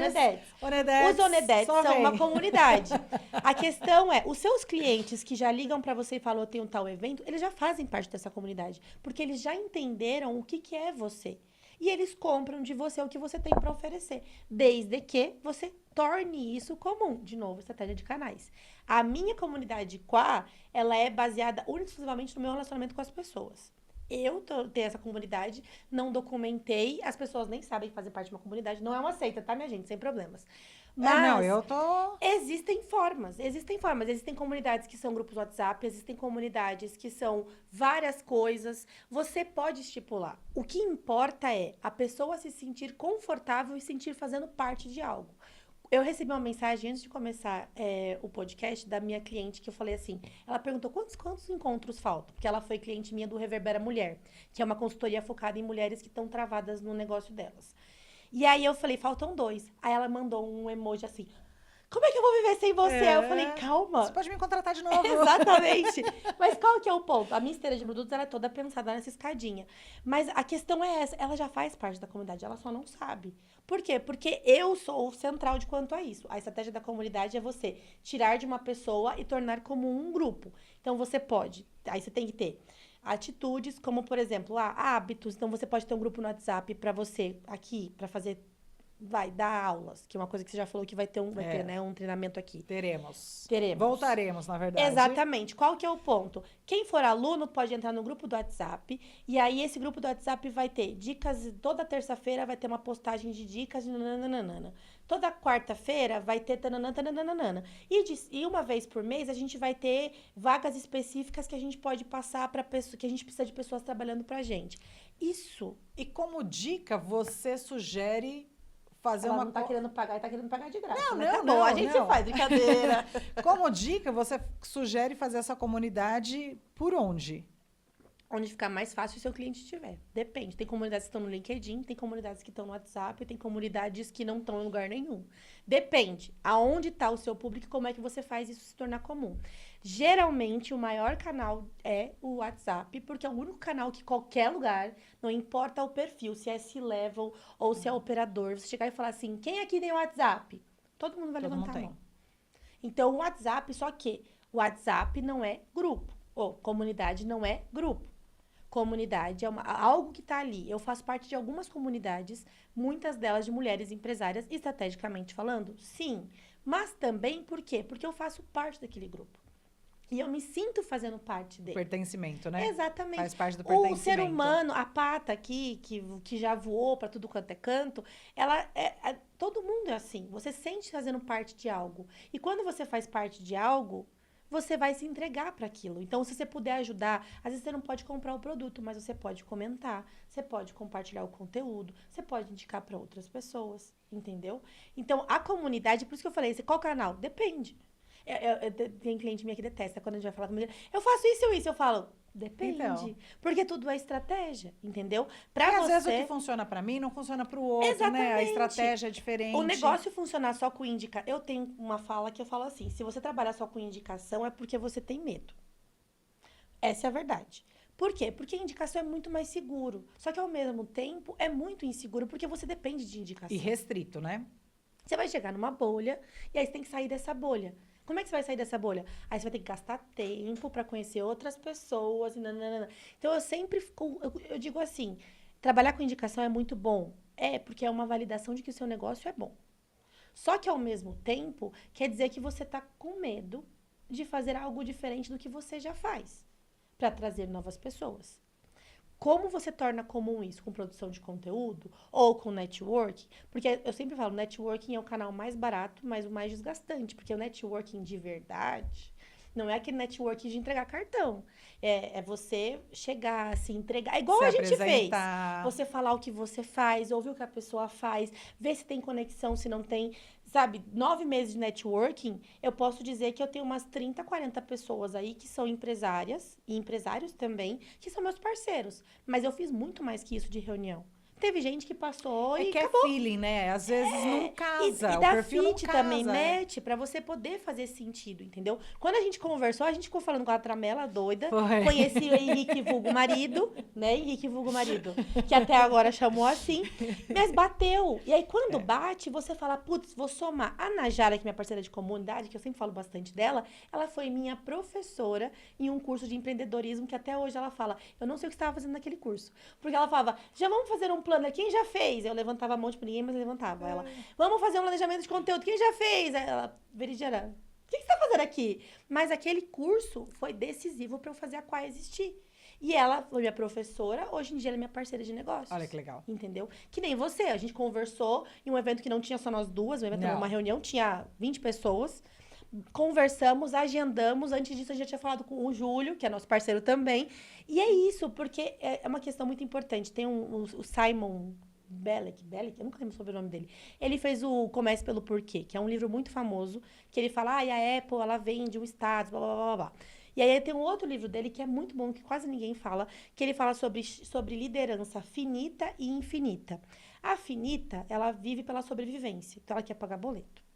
Os Onedetes só são vem. uma comunidade. A questão é, os seus clientes que já ligam para você e falam, eu tenho um tal evento, eles já fazem parte dessa comunidade. Porque eles já entenderam o que é você. E eles compram de você o que você tem para oferecer. Desde que você torne isso comum. De novo, estratégia de canais. A minha comunidade Quá, ela é baseada única e exclusivamente no meu relacionamento com as pessoas. Eu tenho essa comunidade, não documentei, as pessoas nem sabem fazer parte de uma comunidade. Não é uma seita, tá, minha gente? Sem problemas. Mas Não, eu tô... existem formas. Existem comunidades que são grupos WhatsApp, existem comunidades que são várias coisas. Você pode estipular. O que importa é a pessoa se sentir confortável e sentir fazendo parte de algo. Eu recebi uma mensagem antes de começar o podcast da minha cliente que eu falei assim, ela perguntou quantos encontros faltam, porque ela foi cliente minha do Reverbera Mulher, que é uma consultoria focada em mulheres que estão travadas no negócio delas. E aí eu falei, faltam 2. Aí ela mandou um emoji assim, como é que eu vou viver sem você? Eu falei, calma. Você pode me contratar de novo. Exatamente. Mas qual que é o ponto? A minha esteira de produtos ela é toda pensada nessa escadinha. Mas a questão é essa, ela já faz parte da comunidade, ela só não sabe. Por quê? Porque eu sou o central de quanto a isso. A estratégia da comunidade é você tirar de uma pessoa e tornar como um grupo. Então você pode, aí você tem que ter atitudes, como por exemplo, hábitos. Então você pode ter um grupo no WhatsApp para você aqui, para fazer dar aulas, que é uma coisa que você já falou que vai ter, né, um treinamento aqui. Teremos. Voltaremos, na verdade. Exatamente. Qual que é o ponto? Quem for aluno pode entrar no grupo do WhatsApp, e aí esse grupo do WhatsApp vai ter dicas, toda terça-feira vai ter uma postagem de dicas, nananana. Toda quarta-feira vai ter tananana. E uma vez por mês a gente vai ter vagas específicas que a gente pode passar para pessoa, que a gente precisa de pessoas trabalhando pra gente. Isso. E como dica, você sugere fazer Ela não tá querendo pagar, e tá querendo pagar de graça. Não, mas tá bom, não, a gente não. faz, brincadeira. Como dica, você sugere fazer essa comunidade por onde? Onde ficar mais fácil se o seu cliente estiver. Depende. Tem comunidades que estão no LinkedIn, tem comunidades que estão no WhatsApp, tem comunidades que não estão em lugar nenhum. Depende. Aonde está o seu público e como é que você faz isso se tornar comum. Geralmente, o maior canal é o WhatsApp, porque é o único canal que qualquer lugar, não importa o perfil, se é C-level ou se é operador, você chegar e falar assim, quem aqui tem WhatsApp? Todo mundo vai levantar a mão. Então, o WhatsApp, só que o WhatsApp não é grupo. Ou comunidade não é grupo. Comunidade é algo que está ali. Eu faço parte de algumas comunidades, muitas delas de mulheres empresárias, estrategicamente falando, sim. Mas também, por quê? Porque eu faço parte daquele grupo. E eu me sinto fazendo parte dele. Pertencimento, né? Exatamente. Faz parte do pertencimento. O ser humano, a pata aqui, que já voou para tudo quanto é canto, todo mundo é assim. Você sente fazendo parte de algo. E quando você faz parte de algo, você vai se entregar para aquilo. Então, se você puder ajudar, às vezes você não pode comprar o produto, mas você pode comentar, você pode compartilhar o conteúdo, você pode indicar para outras pessoas, entendeu? Então, a comunidade, por isso que eu falei, qual canal? Depende. Tem cliente minha que detesta quando a gente vai falar comigo. Eu faço isso ou isso? Eu falo, depende. Então. Porque tudo é estratégia, entendeu? Porque às vezes o que funciona pra mim não funciona pro outro, né? A Exatamente. estratégia é diferente. O negócio funcionar só com indicação. Eu tenho uma fala que eu falo assim: se você trabalhar só com indicação, é porque você tem medo. Essa é a verdade. Por quê? Porque a indicação é muito mais seguro. Só que ao mesmo tempo é muito inseguro porque você depende de indicação. E restrito, né? Você vai chegar numa bolha e aí você tem que sair dessa bolha. Como é que você vai sair dessa bolha? Aí você vai ter que gastar tempo para conhecer outras pessoas. E nananana. Então eu sempre eu digo assim: trabalhar com indicação é muito bom. É, porque é uma validação de que o seu negócio é bom. Só que ao mesmo tempo, quer dizer que você está com medo de fazer algo diferente do que você já faz, para trazer novas pessoas. Como você torna comum isso com produção de conteúdo ou com networking? Porque eu sempre falo, networking é o canal mais barato, mas o mais desgastante. Porque o networking de verdade não é aquele networking de entregar cartão. É você chegar, se entregar. É igual Se a gente fez. apresentar. Você falar o que você faz, ouvir o que a pessoa faz, ver se tem conexão, se não tem. Sabe, 9 meses de networking, eu posso dizer que eu tenho umas 30, 40 pessoas aí que são empresárias e empresários também, que são meus parceiros. Mas eu fiz muito mais que isso de reunião. Teve gente que passou É e que acabou. é feeling, né? Às vezes não casa. E O dá perfil não fit casa. também, match, pra você poder fazer sentido, entendeu? Quando a gente conversou, a gente ficou falando com a Tramela doida. Foi. Conheci o Henrique Vulgo Marido, né? Henrique Vulgo Marido, que até agora chamou assim. Mas bateu. E aí, quando bate, você fala, putz, vou somar. A Najara, que é minha parceira de comunidade, que eu sempre falo bastante dela, ela foi minha professora em um curso de empreendedorismo, que até hoje ela fala, eu não sei o que você estava fazendo naquele curso. Porque ela falava, já vamos fazer um plano, quem já fez? Eu levantava a mão, tipo, ninguém mais levantava. Ela, vamos fazer um planejamento de conteúdo, quem já fez? Aí ela, Veridiana, o que você tá fazendo aqui? Mas aquele curso foi decisivo para eu fazer a Quai existir. E ela foi minha professora, hoje em dia ela é minha parceira de negócios. Olha que legal. Entendeu? Que nem você, a gente conversou em um evento que não tinha só nós duas, um evento, Não. uma reunião, tinha 20 pessoas. Conversamos, agendamos. Antes disso, a gente já tinha falado com o Júlio, que é nosso parceiro também. E é isso, porque é uma questão muito importante. Tem o Simon Belek, eu nunca lembro sobre o nome dele. Ele fez o Comece pelo Porquê, que é um livro muito famoso, que ele fala, a Apple, ela vende um status, blá, blá, blá, blá. E aí tem um outro livro dele que é muito bom, que quase ninguém fala, que ele fala sobre liderança finita e infinita. A finita, ela vive pela sobrevivência, então ela quer pagar boleto.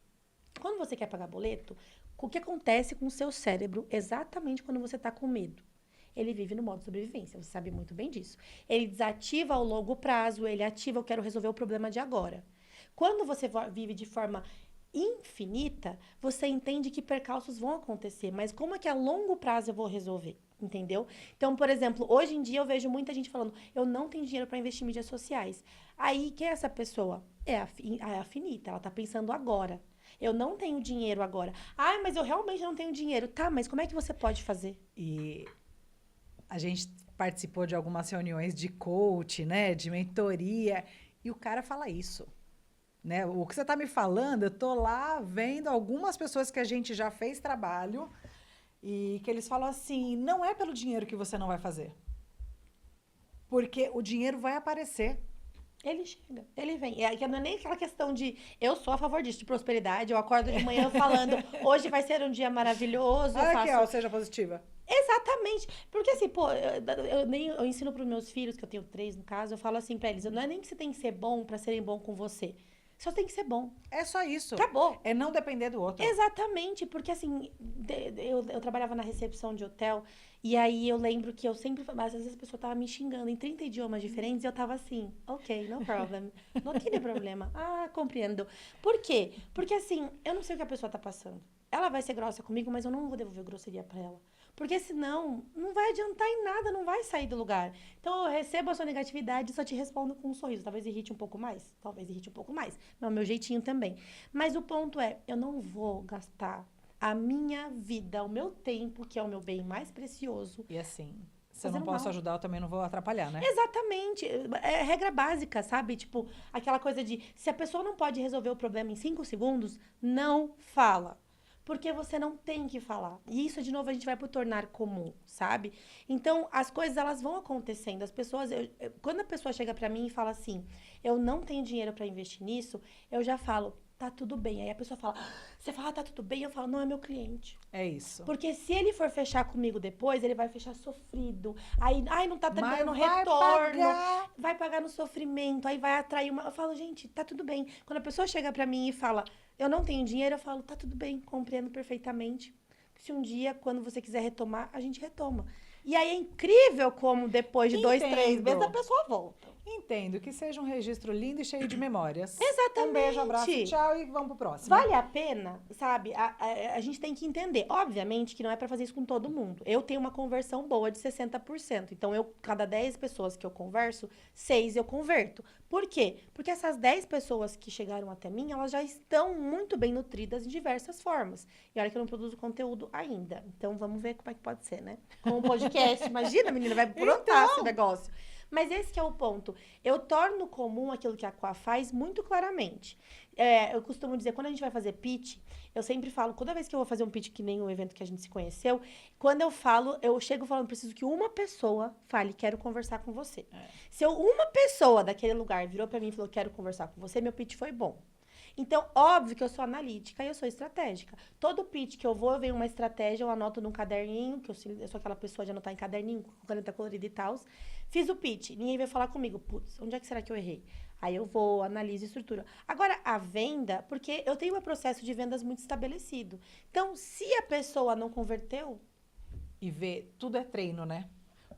Quando você quer pagar boleto, o que acontece com o seu cérebro exatamente quando você está com medo? Ele vive no modo sobrevivência, você sabe muito bem disso. Ele desativa o longo prazo, ele ativa, eu quero resolver o problema de agora. Quando você vive de forma infinita, você entende que percalços vão acontecer, mas como é que a longo prazo eu vou resolver? Entendeu? Então, por exemplo, hoje em dia eu vejo muita gente falando, eu não tenho dinheiro para investir em mídias sociais. Aí, quem é essa pessoa? É a finita, ela tá pensando agora. Eu não tenho dinheiro agora. Ah, mas eu realmente não tenho dinheiro. Tá, mas como é que você pode fazer? E a gente participou de algumas reuniões de coach, né? De mentoria. E o cara fala isso. Né? O que você está me falando, eu tô lá vendo algumas pessoas que a gente já fez trabalho e que eles falam assim, não é pelo dinheiro que você não vai fazer. Porque o dinheiro vai aparecer. Ele chega, ele vem. E não é nem aquela questão de eu sou a favor disso, de prosperidade. Eu acordo de manhã falando, hoje vai ser um dia maravilhoso. Olha eu aqui, faço... ó, seja positiva. Exatamente. Porque assim, pô, eu ensino para os meus filhos, que eu tenho 3 no caso, eu falo assim pra eles, não é nem que você tem que ser bom para serem bom com você. Só tem que ser bom. É só isso. Acabou. É não depender do outro. Exatamente, porque assim, eu trabalhava na recepção de hotel, e aí eu lembro que eu sempre, às vezes a pessoa tava me xingando em 30 idiomas diferentes, e eu tava assim, ok, no problem, não tem problema. Ah, compreendo. Por quê? Porque assim, eu não sei o que a pessoa tá passando. Ela vai ser grossa comigo, mas eu não vou devolver grosseria pra ela. Porque senão, não vai adiantar em nada, não vai sair do lugar. Então, eu recebo a sua negatividade e só te respondo com um sorriso. Talvez irrite um pouco mais, mas é o meu jeitinho também. Mas o ponto é, eu não vou gastar a minha vida, o meu tempo, que é o meu bem mais precioso. E assim, se eu não Fazendo posso mal. ajudar, eu também não vou atrapalhar, né? Exatamente. É regra básica, sabe? Tipo, aquela coisa de, se a pessoa não pode resolver o problema em 5 segundos, não fala. Porque você não tem que falar. E isso, de novo, a gente vai pro tornar comum, sabe? Então, as coisas, elas vão acontecendo. As pessoas, quando a pessoa chega pra mim e fala assim, eu não tenho dinheiro pra investir nisso, eu já falo, tá tudo bem. Aí a pessoa fala, você fala, tá tudo bem? Eu falo, não é meu cliente. É isso. Porque se ele for fechar comigo depois, ele vai fechar sofrido. Aí, ai, não tá Mas dando vai retorno. pagar. Vai pagar no sofrimento. Aí vai atrair uma. Eu falo, gente, tá tudo bem. Quando a pessoa chega pra mim e fala, eu não tenho dinheiro, eu falo, tá tudo bem, compreendo perfeitamente. Se um dia, quando você quiser retomar, a gente retoma. E aí é incrível como depois de 2, 3 meses a Entendo. pessoa volta. Entendo que seja um registro lindo e cheio de memórias. Exatamente. Um beijo, abraço, tchau e vamos pro próximo. Vale a pena, sabe? A gente tem que entender. Obviamente que não é pra fazer isso com todo mundo. Eu tenho uma conversão boa de 60%. Então, cada 10 pessoas que eu converso, 6 eu converto. Por quê? Porque essas 10 pessoas que chegaram até mim, elas já estão muito bem nutridas de diversas formas. E olha que eu não produzo conteúdo ainda. Então, vamos ver como é que pode ser, né? Com um podcast. Imagina, menina, vai brotar esse negócio. Mas esse que é o ponto. Eu torno comum aquilo que a Quá faz muito claramente. Eu costumo dizer, quando a gente vai fazer pitch, eu sempre falo, toda vez que eu vou fazer um pitch, que nem o evento que a gente se conheceu, quando eu falo, eu chego falando, preciso que uma pessoa fale, quero conversar com você. Se uma pessoa daquele lugar virou pra mim e falou, quero conversar com você, meu pitch foi bom. Então, óbvio que eu sou analítica e eu sou estratégica. Todo pitch que eu vou, eu venho uma estratégia, eu anoto num caderninho, que eu sou aquela pessoa de anotar em caderninho, com caneta colorida e tal. Fiz o pitch, ninguém veio falar comigo. Putz, onde é que será que eu errei? Aí eu vou, analiso e estrutura. Agora, a venda, porque eu tenho um processo de vendas muito estabelecido. Então, se a pessoa não converteu... E ver, tudo é treino, né?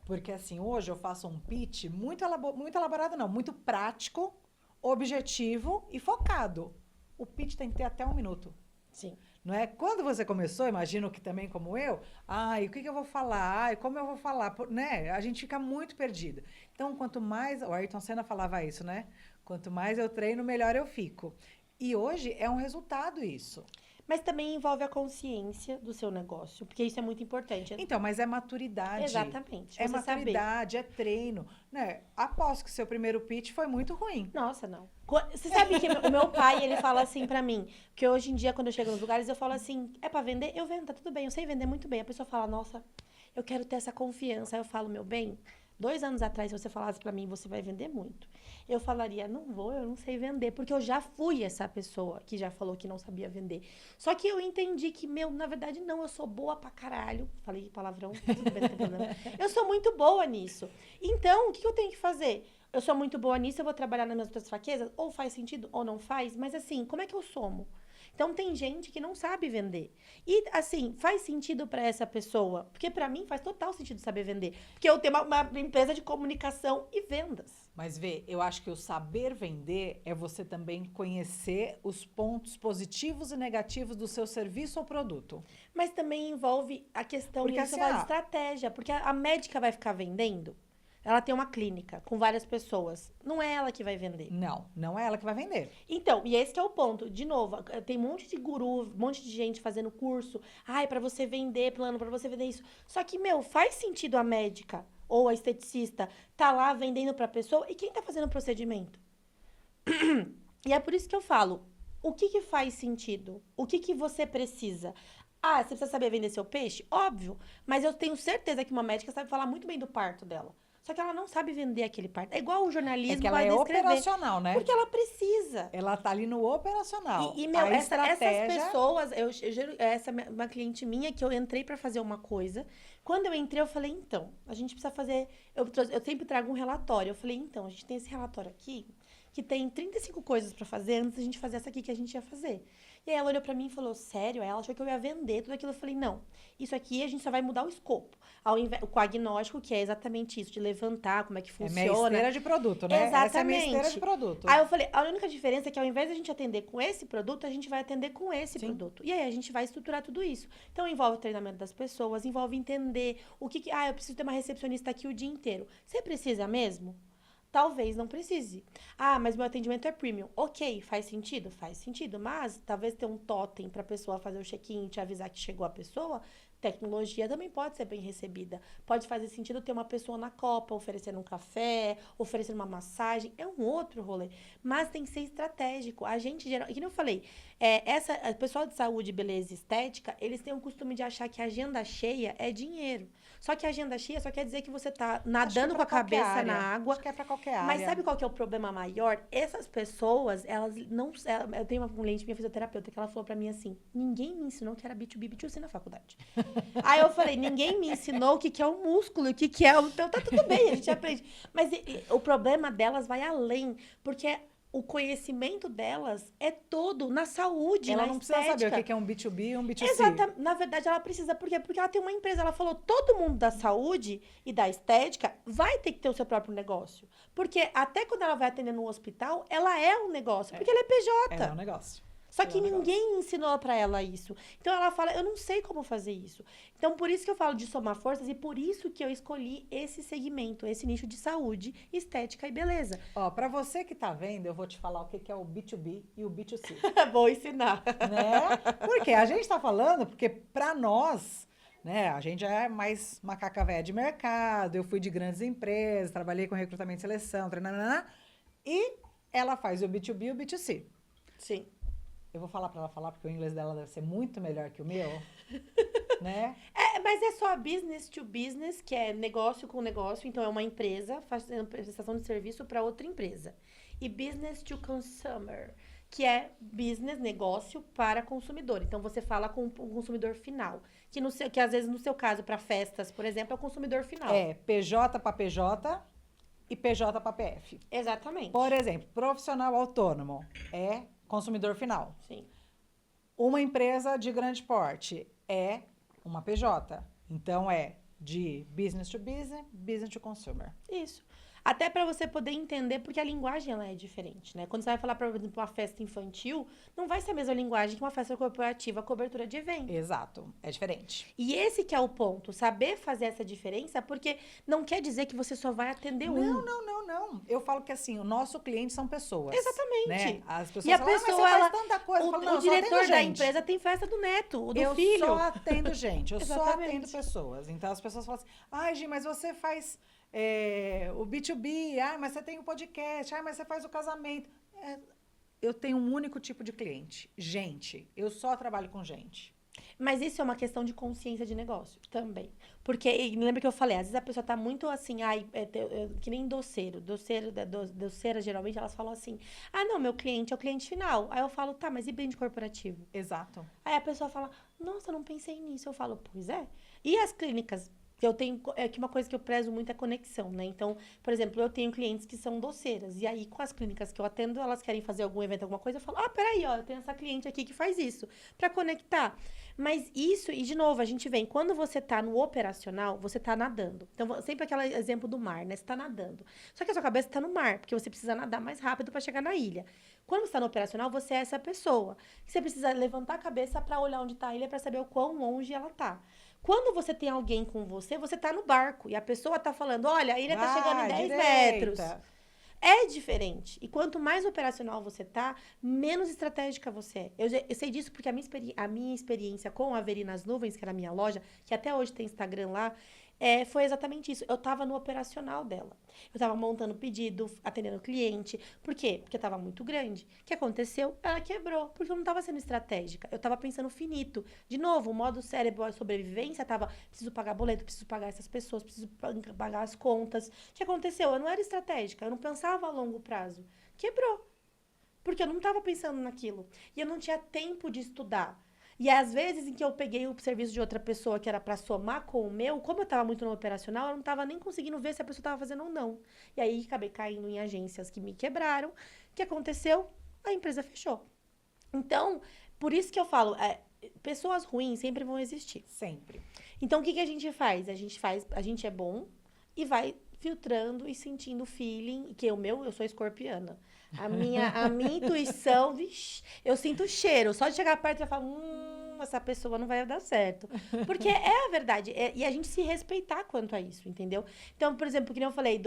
Porque assim, hoje eu faço um pitch muito elaborado, não, muito prático, objetivo e focado. O pitch tem que ter até 1 minuto. Sim. Não é? Quando você começou, imagino que também como eu, ai, o que eu vou falar? Ai, como eu vou falar? Né? A gente fica muito perdido. Então, quanto mais... O Ayrton Senna falava isso, né? Quanto mais eu treino, melhor eu fico. E hoje é um resultado isso. Mas também envolve a consciência do seu negócio, porque isso é muito importante. Então, mas é maturidade. Exatamente. É Você maturidade, é treino. Né? Aposto que seu primeiro pitch foi muito ruim. Nossa, não. Você sabe que o meu pai, ele fala assim pra mim, que hoje em dia, quando eu chego nos lugares, eu falo assim, é pra vender? Eu vendo, tá tudo bem, eu sei vender muito bem. A pessoa fala, nossa, eu quero ter essa confiança. Aí eu falo, meu bem, 2 anos atrás, se você falasse pra mim, você vai vender muito. Eu falaria, não vou, eu não sei vender, porque eu já fui essa pessoa que já falou que não sabia vender. Só que eu entendi que, na verdade, não, eu sou boa pra caralho. Falei palavrão, tudo bem, não tem problema. Eu sou muito boa nisso. Então, o que eu tenho que fazer? Eu sou muito boa nisso, eu vou trabalhar nas minhas outras fraquezas? Ou faz sentido, ou não faz. Mas assim, como é que eu somo? Então, tem gente que não sabe vender. E, assim, faz sentido para essa pessoa? Porque, para mim, faz total sentido saber vender. Porque eu tenho uma empresa de comunicação e vendas. Mas vê, eu acho que o saber vender é você também conhecer os pontos positivos e negativos do seu serviço ou produto. Mas também envolve a questão Porque de assim, estratégia. Porque a médica vai ficar vendendo. Ela tem uma clínica com várias pessoas. Não é ela que vai vender. Não, não é ela que vai vender. Então, e esse que é o ponto. De novo, tem um monte de guru, um monte de gente fazendo curso. Ai, pra você vender plano, pra você vender isso. Só que, faz sentido a médica ou a esteticista tá lá vendendo pra pessoa e quem tá fazendo o procedimento? E é por isso que eu falo, o que faz sentido? O que você precisa? Ah, você precisa saber vender seu peixe? Óbvio. Mas eu tenho certeza que uma médica sabe falar muito bem do parto dela. Só que ela não sabe vender aquele parto. É igual o jornalismo, É que ela é operacional, né? Porque ela precisa. Ela tá ali no operacional. E A essas estratégia... pessoas, essa é uma cliente minha que eu entrei pra fazer uma coisa. Quando eu entrei, eu falei, então, a gente precisa fazer... Eu sempre trago um relatório. Eu falei, então, a gente tem esse relatório aqui, que tem 35 coisas pra fazer antes da gente fazer essa aqui que a gente ia fazer. E aí ela olhou pra mim e falou, sério? Aí ela achou que eu ia vender tudo aquilo. Eu falei, não, isso aqui a gente só vai mudar o escopo. O agnóstico, que é exatamente isso, de levantar, como é que funciona. É minha esteira de produto, né? Exatamente. Essa é a minha esteira de produto. Aí eu falei, a única diferença é que ao invés de a gente atender com esse produto, a gente vai atender com esse Sim. produto. E aí a gente vai estruturar tudo isso. Então envolve o treinamento das pessoas, envolve entender o que... eu preciso ter uma recepcionista aqui o dia inteiro. Você precisa mesmo? Talvez não precise. Ah, mas meu atendimento é premium. Ok, faz sentido? Faz sentido. Mas talvez ter um totem para a pessoa fazer o check-in e te avisar que chegou a pessoa Tecnologia também pode ser bem recebida. Pode fazer sentido ter uma pessoa na copa oferecendo um café, oferecendo uma massagem. É um outro rolê. Mas tem que ser estratégico. A gente, geral, que nem eu falei, o pessoal de saúde, beleza e estética, eles têm o costume de achar que a agenda cheia é dinheiro. Só que a agenda cheia só quer dizer que você tá nadando com a cabeça na água. Acho que é pra qualquer área. Mas sabe qual que é o problema maior? Essas pessoas, elas não... Eu tenho uma cliente, minha fisioterapeuta, que ela falou pra mim assim, ninguém me ensinou que era B2B, B2C na faculdade. Aí eu falei, ninguém me ensinou o que é o músculo, o que é o... Então tá tudo bem, a gente aprende. Mas o problema delas vai além, porque o conhecimento delas é todo na saúde, ela na não estética. precisa saber o que é um B2B e um B2C. Exatamente. Na verdade, ela precisa. Por quê? Porque ela tem uma empresa. Ela falou, todo mundo da saúde e da estética vai ter que ter o seu próprio negócio. Porque até quando ela vai atender no hospital, ela é um negócio. Porque ela é PJ. É um negócio. Só que ninguém ensinou pra ela isso. Então ela fala, eu não sei como fazer isso. Então por isso que eu falo de somar forças e por isso que eu escolhi esse segmento, esse nicho de saúde, estética e beleza. Ó, pra você que tá vendo, eu vou te falar o que é o B2B e o B2C. Vou ensinar. Né? Porque a gente tá falando, porque pra nós, né, a gente já é mais macaca velha de mercado, eu fui de grandes empresas, trabalhei com recrutamento e seleção, treinando, e ela faz o B2B e o B2C. Sim. Eu vou falar pra ela falar, porque o inglês dela deve ser muito melhor que o meu, né? Mas é só business to business, que é negócio com negócio. Então, é uma empresa fazendo prestação de serviço para outra empresa. E business to consumer, que é business, negócio para consumidor. Então, você fala com o consumidor final. Que às vezes, no seu caso, para festas, por exemplo, é o consumidor final. É PJ para PJ e PJ para PF. Exatamente. Por exemplo, profissional autônomo é consumidor final. Sim. Uma empresa de grande porte é uma PJ. Então, é de business to business, business to consumer. Isso. Até para você poder entender, porque a linguagem ela é diferente, né? Quando você vai falar, por exemplo, uma festa infantil, não vai ser a mesma linguagem que uma festa corporativa, cobertura de evento. Exato, é diferente. E esse que é o ponto, saber fazer essa diferença, porque não quer dizer que você só vai atender um. Não. Eu falo que assim, o nosso cliente são pessoas. Exatamente. Né? As pessoas E a falam, pessoa, mas você ela, faz tanta coisa. Eu falo, não, o eu só diretor atendo da gente. empresa tem festa do neto, do Eu filho. só atendo gente, eu só Exatamente. atendo pessoas. Então as pessoas falam assim, ai, Gi, mas você faz o B2B, ai, mas você tem o podcast, ai, mas você faz o casamento. Eu tenho um único tipo de cliente, gente. Eu só trabalho com gente. Mas isso é uma questão de consciência de negócio também. Porque, lembra que eu falei, às vezes a pessoa tá muito assim, que nem doceiro. Doceira, geralmente, elas falam assim, ah, não, meu cliente é o cliente final. Aí eu falo, tá, mas e brinde corporativo? Exato. Aí a pessoa fala, nossa, não pensei nisso. Eu falo, pois é. E as clínicas? Eu tenho, que uma coisa que eu prezo muito é conexão, né? Então, por exemplo, eu tenho clientes que são doceiras. E aí, com as clínicas que eu atendo, elas querem fazer algum evento, alguma coisa, eu falo, peraí, ó, eu tenho essa cliente aqui que faz isso. Pra conectar. Mas isso, e de novo, a gente vem, quando você tá no operacional, você tá nadando. Então, sempre aquele exemplo do mar, né? Você tá nadando. Só que a sua cabeça tá no mar, porque você precisa nadar mais rápido pra chegar na ilha. Quando você tá no operacional, você é essa pessoa. Você precisa levantar a cabeça pra olhar onde tá a ilha, pra saber o quão longe ela tá. Quando você tem alguém com você, você tá no barco. E a pessoa tá falando, olha, a ilha tá chegando em 10 metros. É diferente. E quanto mais operacional você tá, menos estratégica você é. Eu sei disso porque a minha experiência com a Veri nas Nuvens, que era a minha loja, que até hoje tem Instagram lá, foi exatamente isso. Eu tava no operacional dela. Eu tava montando pedido, atendendo cliente. Por quê? Porque tava muito grande. O que aconteceu? Ela quebrou. Porque eu não tava sendo estratégica. Eu tava pensando finito. De novo, o modo cérebro, a sobrevivência tava, preciso pagar boleto, preciso pagar essas pessoas, preciso pagar as contas. O que aconteceu? Eu não era estratégica. Eu não pensava a longo prazo. Quebrou. Porque eu não tava pensando naquilo. E eu não tinha tempo de estudar. E às vezes em que eu peguei o serviço de outra pessoa que era para somar com o meu, como eu tava muito no operacional, eu não tava nem conseguindo ver se a pessoa tava fazendo ou não. E aí acabei caindo em agências que me quebraram. O que aconteceu? A empresa fechou. Então, por isso que eu falo, pessoas ruins sempre vão existir. Sempre. Então, o que a gente faz? A gente é bom e vai filtrando e sentindo o feeling, que eu sou escorpiana. A minha intuição, vixi, eu sinto o cheiro. Só de chegar perto, eu falo, essa pessoa não vai dar certo. Porque é a verdade. E a gente se respeitar quanto a isso, entendeu? Então, por exemplo, que nem eu falei,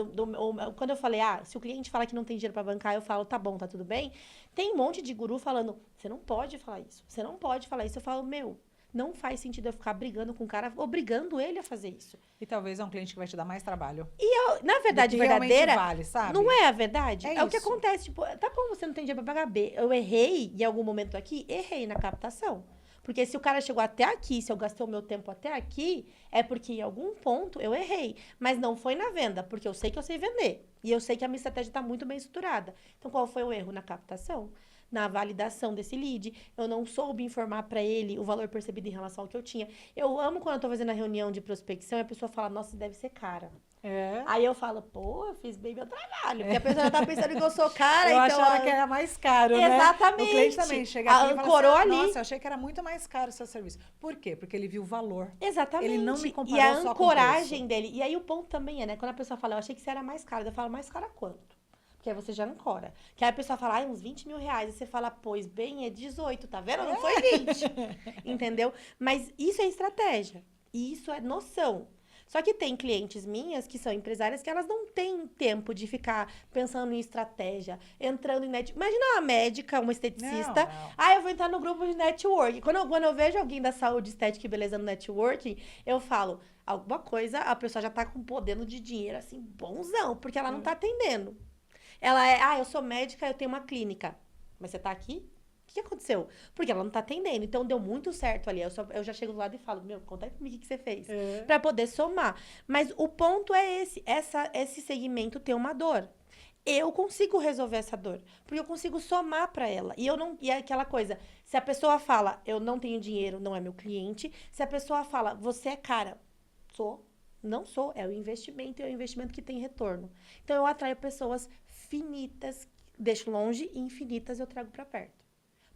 quando eu falei, se o cliente fala que não tem dinheiro para bancar, eu falo, tá bom, tá tudo bem. Tem um monte de guru falando, você não pode falar isso. Você não pode falar isso. Eu falo, Não faz sentido eu ficar brigando com o cara, obrigando ele a fazer isso. E talvez é um cliente que vai te dar mais trabalho. Na verdade, Do que realmente verdadeira, vale, sabe? não é a verdade? É É o que isso. acontece, tipo, tá bom, você não tem dinheiro pra pagar B. Eu errei em algum momento aqui, errei na captação. Porque se o cara chegou até aqui, se eu gastei o meu tempo até aqui, é porque em algum ponto eu errei. Mas não foi na venda, porque eu sei que eu sei vender. E eu sei que a minha estratégia tá muito bem estruturada. Então, qual foi o erro? Na captação. Na validação desse lead. Eu não soube informar pra ele o valor percebido em relação ao que eu tinha. Eu amo quando eu tô fazendo a reunião de prospecção e a pessoa fala, nossa, deve ser cara. É. Aí eu falo, pô, eu fiz bem meu trabalho. Porque a pessoa já tá pensando que eu sou cara, Eu então... achava que era mais caro, né? Exatamente. O cliente também chega aqui e fala Ancorou assim, ali. nossa, eu achei que era muito mais caro o seu serviço. Por quê? Porque ele viu o valor. Exatamente. Ele não me E comparou a só com o ancoragem preço. dele. E aí o ponto também é, né? Quando a pessoa fala, eu achei que você era mais caro. Eu falo, mais caro a quanto? Porque aí você já ancora. Que aí a pessoa fala, uns 20 mil reais. E você fala, pois bem, é 18, tá vendo? Não foi 20. Entendeu? Mas isso é estratégia. E isso é noção. Só que tem clientes minhas que são empresárias que elas não têm tempo de ficar pensando em estratégia, entrando em net. Imagina uma médica, uma esteticista. Não. Ah, eu vou entrar no grupo de network. Quando eu vejo alguém da saúde, estética e beleza no networking, eu falo, alguma coisa, a pessoa já tá com poder de dinheiro, assim, bonzão, porque ela não tá atendendo. Ela eu sou médica, eu tenho uma clínica. Mas você tá aqui? O que aconteceu? Porque ela não tá atendendo. Então, deu muito certo ali. Eu já chego do lado e falo, meu, conta aí comigo o que você fez. É. Pra poder somar. Mas o ponto é esse. Esse segmento tem uma dor. Eu consigo resolver essa dor. Porque eu consigo somar pra ela. E é aquela coisa. Se a pessoa fala, eu não tenho dinheiro, não é meu cliente. Se a pessoa fala, você é cara. Sou. Não sou. É o investimento. E é o investimento que tem retorno. Então, eu atraio pessoas finitas. Deixo longe e infinitas eu trago pra perto.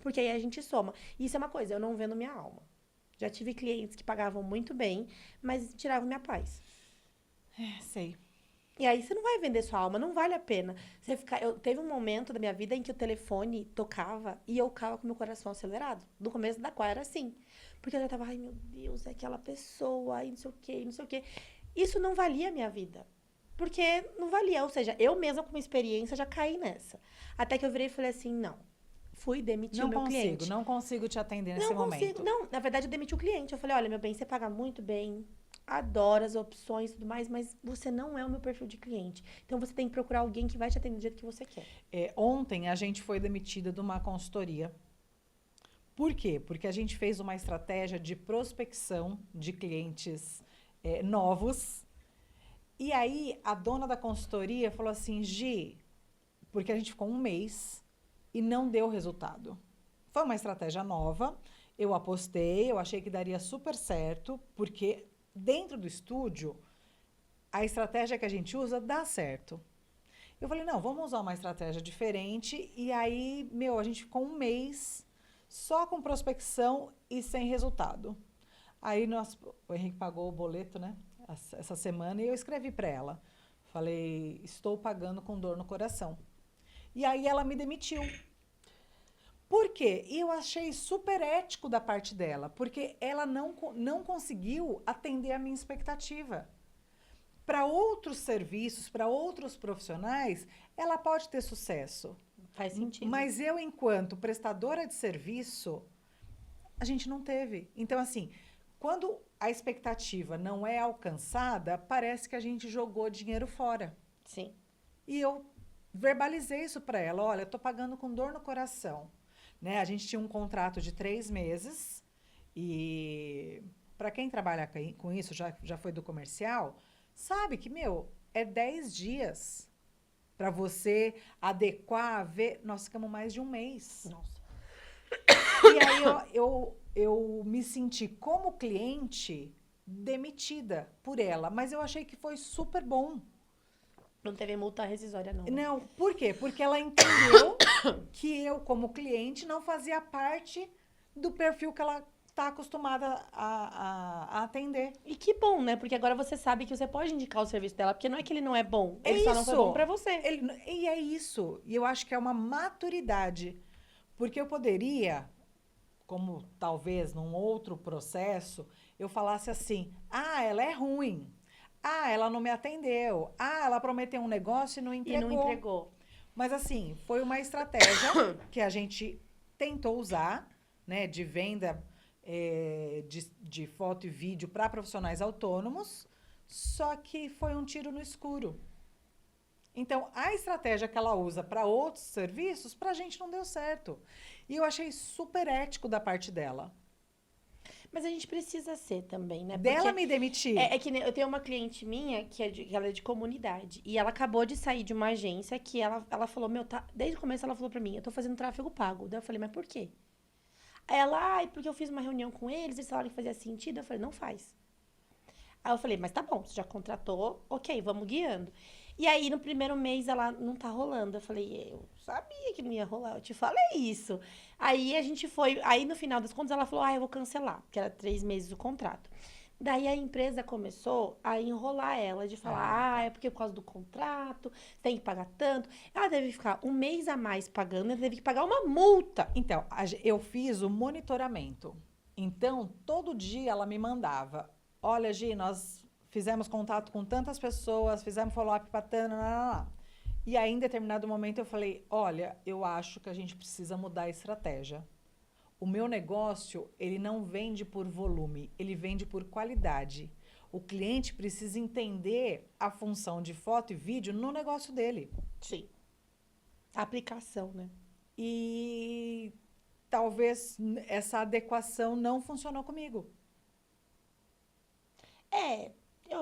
Porque aí a gente soma. Isso é uma coisa, eu não vendo minha alma. Já tive clientes que pagavam muito bem, mas tiravam minha paz. Sei. E aí você não vai vender sua alma, não vale a pena. Teve um momento da minha vida em que o telefone tocava e eu ficava com meu coração acelerado. No começo da qual era assim. Porque eu já tava, ai meu Deus, é aquela pessoa, ai não sei o quê, não sei o quê. Isso não valia a minha vida. Porque não valia. Ou seja, eu mesma com uma experiência já caí nessa. Até que eu virei e falei assim, não. Fui demitir o meu cliente. Não consigo te atender nesse Não momento. consigo. Não, na verdade, eu demiti o cliente. Eu falei, olha, meu bem, você paga muito bem, adoro as opções e tudo mais, mas você não é o meu perfil de cliente. Então, você tem que procurar alguém que vai te atender do jeito que você quer. Ontem, a gente foi demitida de uma consultoria. Por quê? Porque a gente fez uma estratégia de prospecção de clientes novos. E aí, a dona da consultoria falou assim, Gi, porque a gente ficou um mês e não deu resultado. Foi uma estratégia nova, eu apostei, eu achei que daria super certo, porque dentro do estúdio, a estratégia que a gente usa dá certo. Eu falei, não, vamos usar uma estratégia diferente, e aí, a gente ficou um mês só com prospecção e sem resultado. Aí o Henrique pagou o boleto, né, essa semana, e eu escrevi para ela. Falei, estou pagando com dor no coração. E aí ela me demitiu. Por quê? E eu achei super ético da parte dela, porque ela não conseguiu atender a minha expectativa. Para outros serviços, para outros profissionais, ela pode ter sucesso. Faz sentido. Mas eu, enquanto prestadora de serviço, a gente não teve. Então, assim, quando a expectativa não é alcançada, parece que a gente jogou dinheiro fora. Sim. E eu verbalizei isso para ela. Olha, eu estou pagando com dor no coração. Né? A gente tinha um contrato de 3 meses. E para quem trabalha com isso, já foi do comercial, sabe que, é 10 dias para você adequar, ver. Nós ficamos mais de um mês. Nossa. E aí eu me senti, como cliente, demitida por ela. Mas eu achei que foi super bom. Não teve multa rescisória, não. Não, por quê? Porque ela entendeu que eu, como cliente, não fazia parte do perfil que ela está acostumada a atender. E que bom, né? Porque agora você sabe que você pode indicar o serviço dela, porque não é que ele não é bom, ele só não foi bom pra você. E é isso. E eu acho que é uma maturidade. Porque eu poderia, como talvez num outro processo, eu falasse assim, ela é ruim. Ela não me atendeu. Ela prometeu um negócio e não entregou. E não entregou. Mas assim, foi uma estratégia que a gente tentou usar, né, de venda de foto e vídeo para profissionais autônomos, só que foi um tiro no escuro. Então, a estratégia que ela usa para outros serviços, para a gente não deu certo. E eu achei super ético da parte dela. Mas a gente precisa ser também, né? Dela Porque me demitir. é que eu tenho uma cliente minha que ela é de comunidade. E ela acabou de sair de uma agência que ela falou, desde o começo ela falou pra mim, eu tô fazendo tráfego pago. Daí eu falei, mas por quê? Aí ela, porque eu fiz uma reunião com eles falaram que fazia sentido. Eu falei, não faz. Aí eu falei, mas tá bom, você já contratou, ok, vamos guiando. E aí, no primeiro mês, ela não tá rolando. Eu falei, eu sabia que não ia rolar, eu te falei isso. Aí a gente foi, aí no final das contas, ela falou, eu vou cancelar, porque era 3 meses o contrato. Daí a empresa começou a enrolar ela, de falar, é porque por causa do contrato, tem que pagar tanto. Ela teve que ficar um mês a mais pagando, ela teve que pagar uma multa. Então, eu fiz o monitoramento. Então, todo dia ela me mandava, olha, Gi, nós fizemos contato com tantas pessoas, fizemos follow-up para tanto, E aí, em determinado momento, eu falei, olha, eu acho que a gente precisa mudar a estratégia. O meu negócio, ele não vende por volume, ele vende por qualidade. O cliente precisa entender a função de foto e vídeo no negócio dele. Sim. A aplicação, né? E talvez essa adequação não funcionou comigo.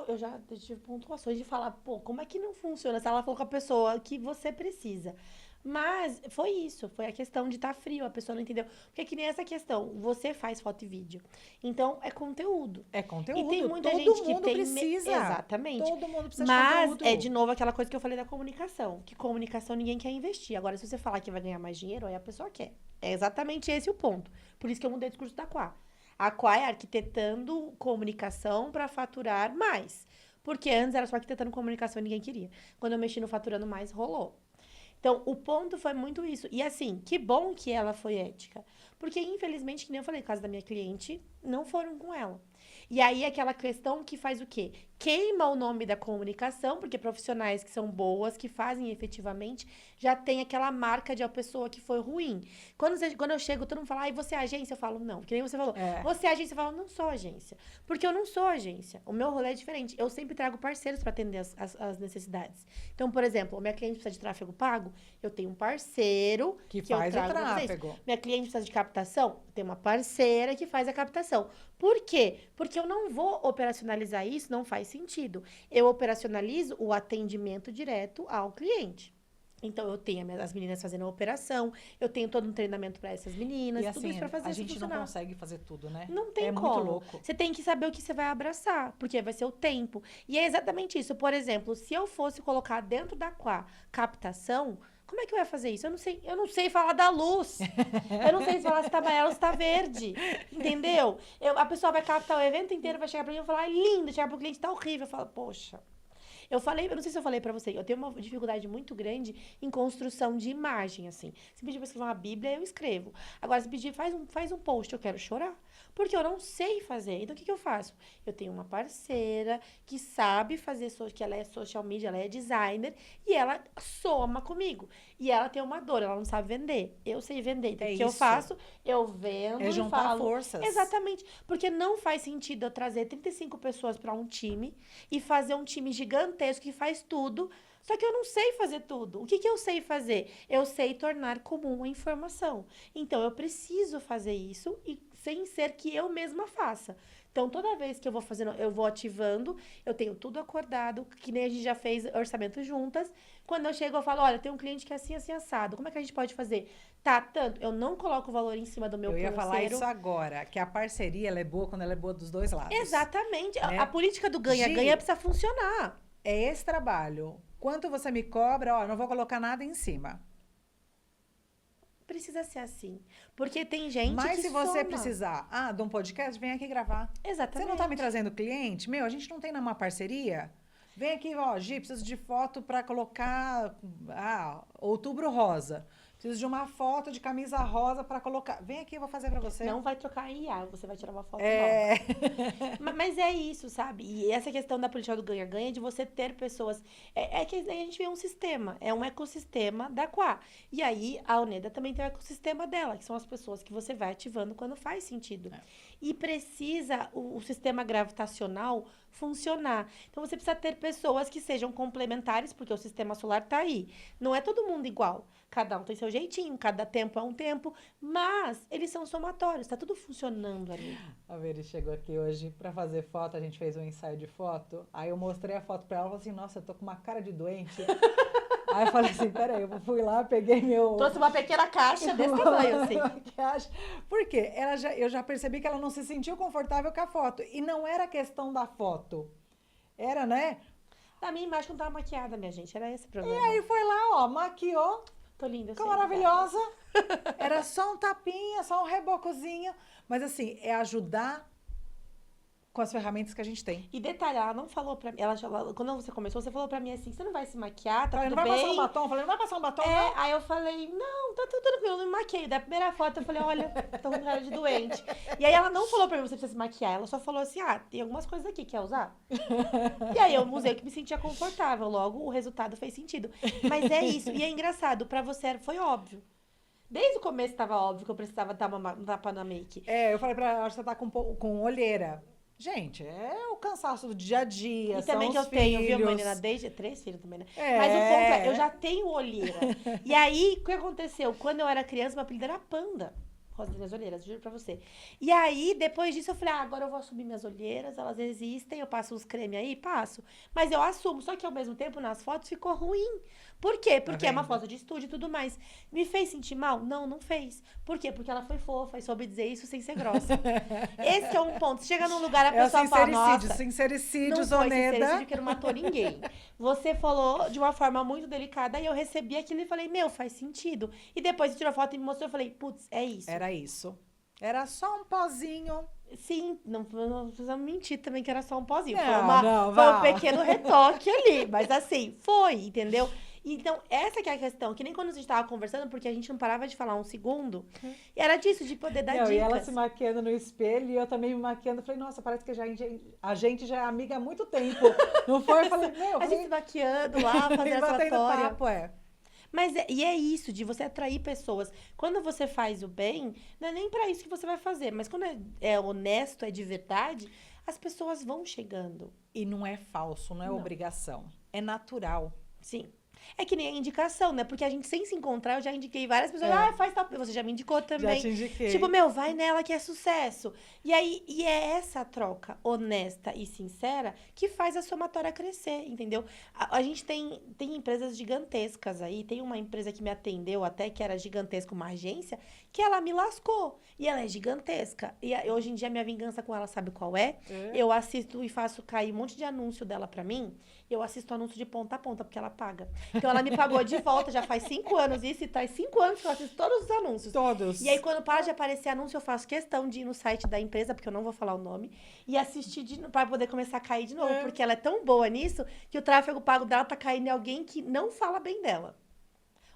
Eu já tive pontuações de falar, como é que não funciona? Se ela falou com a pessoa que você precisa. Mas foi isso, foi a questão de estar frio, a pessoa não entendeu. Porque que nem essa questão, você faz foto e vídeo. Então, é conteúdo. É conteúdo. E tem muita Todo gente que mundo tem... precisa. Exatamente. Todo mundo precisa Mas, de conteúdo. de novo, aquela coisa que eu falei da comunicação. Que comunicação ninguém quer investir. Agora, se você falar que vai ganhar mais dinheiro, aí a pessoa quer. É exatamente esse o ponto. Por isso que eu mudei o discurso da Quá. A Quá é arquitetando comunicação para faturar mais. Porque antes era só arquitetando comunicação e ninguém queria. Quando eu mexi no faturando mais, rolou. Então, o ponto foi muito isso. E assim, que bom que ela foi ética. Porque, infelizmente, que nem eu falei, no caso da minha cliente, não foram com ela. E aí, aquela questão que faz o quê? Queima o nome da comunicação, porque profissionais que são boas, que fazem efetivamente, já tem aquela marca de uma pessoa que foi ruim. Quando eu chego, todo mundo fala, você é agência? Eu falo, não. Que nem você falou. Você é agência? Eu falo, não sou agência. Porque eu não sou agência. O meu rolê é diferente. Eu sempre trago parceiros para atender as necessidades. Então, por exemplo, minha cliente precisa de tráfego pago, eu tenho um parceiro que faz eu o trago tráfego. Minha cliente precisa de captação, tem uma parceira que faz a captação. Por quê? Porque eu não vou operacionalizar isso, não faz sentido. Eu operacionalizo o atendimento direto ao cliente. Então, eu tenho as meninas fazendo a operação, eu tenho todo um treinamento para essas meninas, e tudo assim, isso para fazer a isso gente funcionar. não consegue fazer tudo, né? Não tem como. Muito louco. Você tem que saber o que você vai abraçar, porque vai ser o tempo. E é exatamente isso. Por exemplo, se eu fosse colocar dentro da Quá captação, como é que eu ia fazer isso? Eu não sei falar da luz. Eu não sei falar se tá amarelo ou se tá verde. Entendeu? A pessoa vai captar o evento inteiro, vai chegar pra mim e falar, lindo, chegar pro cliente, tá horrível. Eu falo, poxa. Eu não sei se eu falei pra você, eu tenho uma dificuldade muito grande em construção de imagem, assim. Se pedir pra escrever uma bíblia, eu escrevo. Agora, se pedir, faz um post, eu quero chorar. Porque eu não sei fazer. Então, o que eu faço? Eu tenho uma parceira que sabe fazer, que ela é social media, ela é designer, e ela soma comigo. E ela tem uma dor, ela não sabe vender. Eu sei vender. Então, o que eu faço? Eu vendo e juntar falo. Forças. Exatamente. Porque não faz sentido eu trazer 35 pessoas para um time e fazer um time gigantesco que faz tudo. Só que eu não sei fazer tudo. O que eu sei fazer? Eu sei tornar comum a informação. Então, eu preciso fazer isso e sem ser que eu mesma faça. Então, toda vez que eu vou fazendo, eu vou ativando, eu tenho tudo acordado, que nem a gente já fez orçamento juntas. Quando eu chego, eu falo, olha, tem um cliente que é assim, assim, assado. Como é que a gente pode fazer? Tá, tanto. Eu não coloco o valor em cima do meu parceiro. Eu ia falar isso agora, que a parceria, ela é boa quando ela é boa dos dois lados. Exatamente. Né? A política do ganha-ganha precisa funcionar. É esse trabalho. Quanto você me cobra, não vou colocar nada em cima. Precisa ser assim. Porque tem gente Mas que se você soma. precisar, de um podcast, vem aqui gravar. Exatamente. Você não tá me trazendo cliente? A gente não tem uma parceria? Vem aqui, Gi, preciso de foto para colocar, outubro rosa. Preciso de uma foto de camisa rosa para colocar. Vem aqui, eu vou fazer para você. Não vai trocar IA, você vai tirar uma foto nova. Mas é isso, sabe? E essa questão da política do ganha-ganha, de você ter pessoas... É que a gente vê um sistema, é um ecossistema da Quá. E aí, a Oneda também tem o ecossistema dela, que são as pessoas que você vai ativando quando faz sentido. e precisa o sistema gravitacional funcionar. Então, você precisa ter pessoas que sejam complementares, porque o sistema solar tá aí. Não é todo mundo igual. Cada um tem seu jeitinho, cada tempo é um tempo, mas eles são somatórios, tá tudo funcionando ali. A Veri chegou aqui hoje pra fazer foto, a gente fez um ensaio de foto. Aí eu mostrei a foto pra ela e falei assim, nossa, eu tô com uma cara de doente. Aí eu falei assim, peraí, eu fui lá, peguei meu... Trouxe uma pequena caixa desse tamanho, assim. maquiagem. Por quê? Eu já percebi que ela não se sentiu confortável com a foto. E não era questão da foto. Era, né? A minha imagem não tava maquiada, minha gente, era esse o problema. E aí foi lá, ó, maquiou, Tô linda, eu ficou sei, maravilhosa. Era só um tapinha, só um rebocozinho. Mas assim, é ajudar com as ferramentas que a gente tem. E detalhe, ela não falou pra mim, quando você começou, você falou pra mim assim, você não vai se maquiar, tá Falei, tudo não vai bem? passar um batom? Falei, não vai passar um batom, É, não? aí eu falei, não, tá tudo tranquilo, eu não me maquiei. Da primeira foto eu falei, olha, tô com cara de doente. E aí ela não falou pra mim, você precisa se maquiar, ela só falou assim, tem algumas coisas aqui, quer usar? E aí eu usei que me sentia confortável, logo o resultado fez sentido. Mas é isso, e é engraçado, pra você foi óbvio. Desde o começo tava óbvio que eu precisava dar um tapa na make. É, eu falei pra ela, acho que você tá com olheira. Gente, é o cansaço do dia a dia, E são também que os eu tenho, viu, filhos. menina? Desde 3 filhos também, né? É. Mas o ponto é, eu já tenho olheira. E aí, o que aconteceu? Quando eu era criança, meu apelido era Panda. Por causa das minhas olheiras, juro pra você. E aí, depois disso, eu falei, agora eu vou assumir minhas olheiras, elas existem, eu passo uns creme aí, passo. Mas eu assumo, só que ao mesmo tempo, nas fotos, ficou ruim. Por quê? Porque é uma vendo? foto de estúdio e tudo mais. Me fez sentir mal? Não, não fez. Por quê? Porque ela foi fofa e soube dizer isso sem ser grossa. Esse é um ponto. Você chega num lugar, a É o pessoa fala, nossa... sincericídio, Não foi Zoneda. sincericídio, que não matou ninguém. Você falou de uma forma muito delicada e eu recebi aquilo e falei, meu, faz sentido. E depois você tirou a foto e me mostrou, eu falei, putz, é isso. Era isso. Era só um pozinho. Sim, não precisamos mentir também que era só um pozinho. Não, Foi um vá. pequeno retoque ali, mas assim, foi, entendeu? Então, essa que é a questão, que nem quando a gente tava conversando, porque a gente não parava de falar um segundo, e era disso, de poder dar Não, dicas. e ela se maquiando no espelho e eu também me maquiando. Falei, nossa, parece que a gente já é amiga há muito tempo. Não foi? Eu falei, meu, A gente se maquiando lá, fazendo essa batendo oratória. papo, é. Mas é isso, de você atrair pessoas. Quando você faz o bem, não é nem pra isso que você vai fazer. Mas quando é honesto, é de verdade, as pessoas vão chegando. E não é falso, não é Não. obrigação. É natural. Sim. É que nem a indicação, né? Porque a gente, sem se encontrar, eu já indiquei várias pessoas. É. Faz tal. Você já me indicou também. Já te indiquei. Tipo, meu, vai nela que é sucesso. E aí, é essa troca honesta e sincera que faz a somatória crescer, entendeu? A gente tem empresas gigantescas aí. Tem uma empresa que me atendeu até, que era gigantesca, uma agência, que ela me lascou. E ela é gigantesca. E hoje em dia, minha vingança com ela, sabe qual é? Eu assisto e faço cair um monte de anúncio dela pra mim. Eu assisto anúncio de ponta a ponta, porque ela paga. Então, ela me pagou de volta, já faz 5 anos isso, e faz 5 anos que eu assisto todos os anúncios. Todos. E aí, quando para de aparecer anúncio, eu faço questão de ir no site da empresa, porque eu não vou falar o nome, e assistir pra poder começar a cair de novo. Porque ela é tão boa nisso, que o tráfego pago dela tá caindo em alguém que não fala bem dela.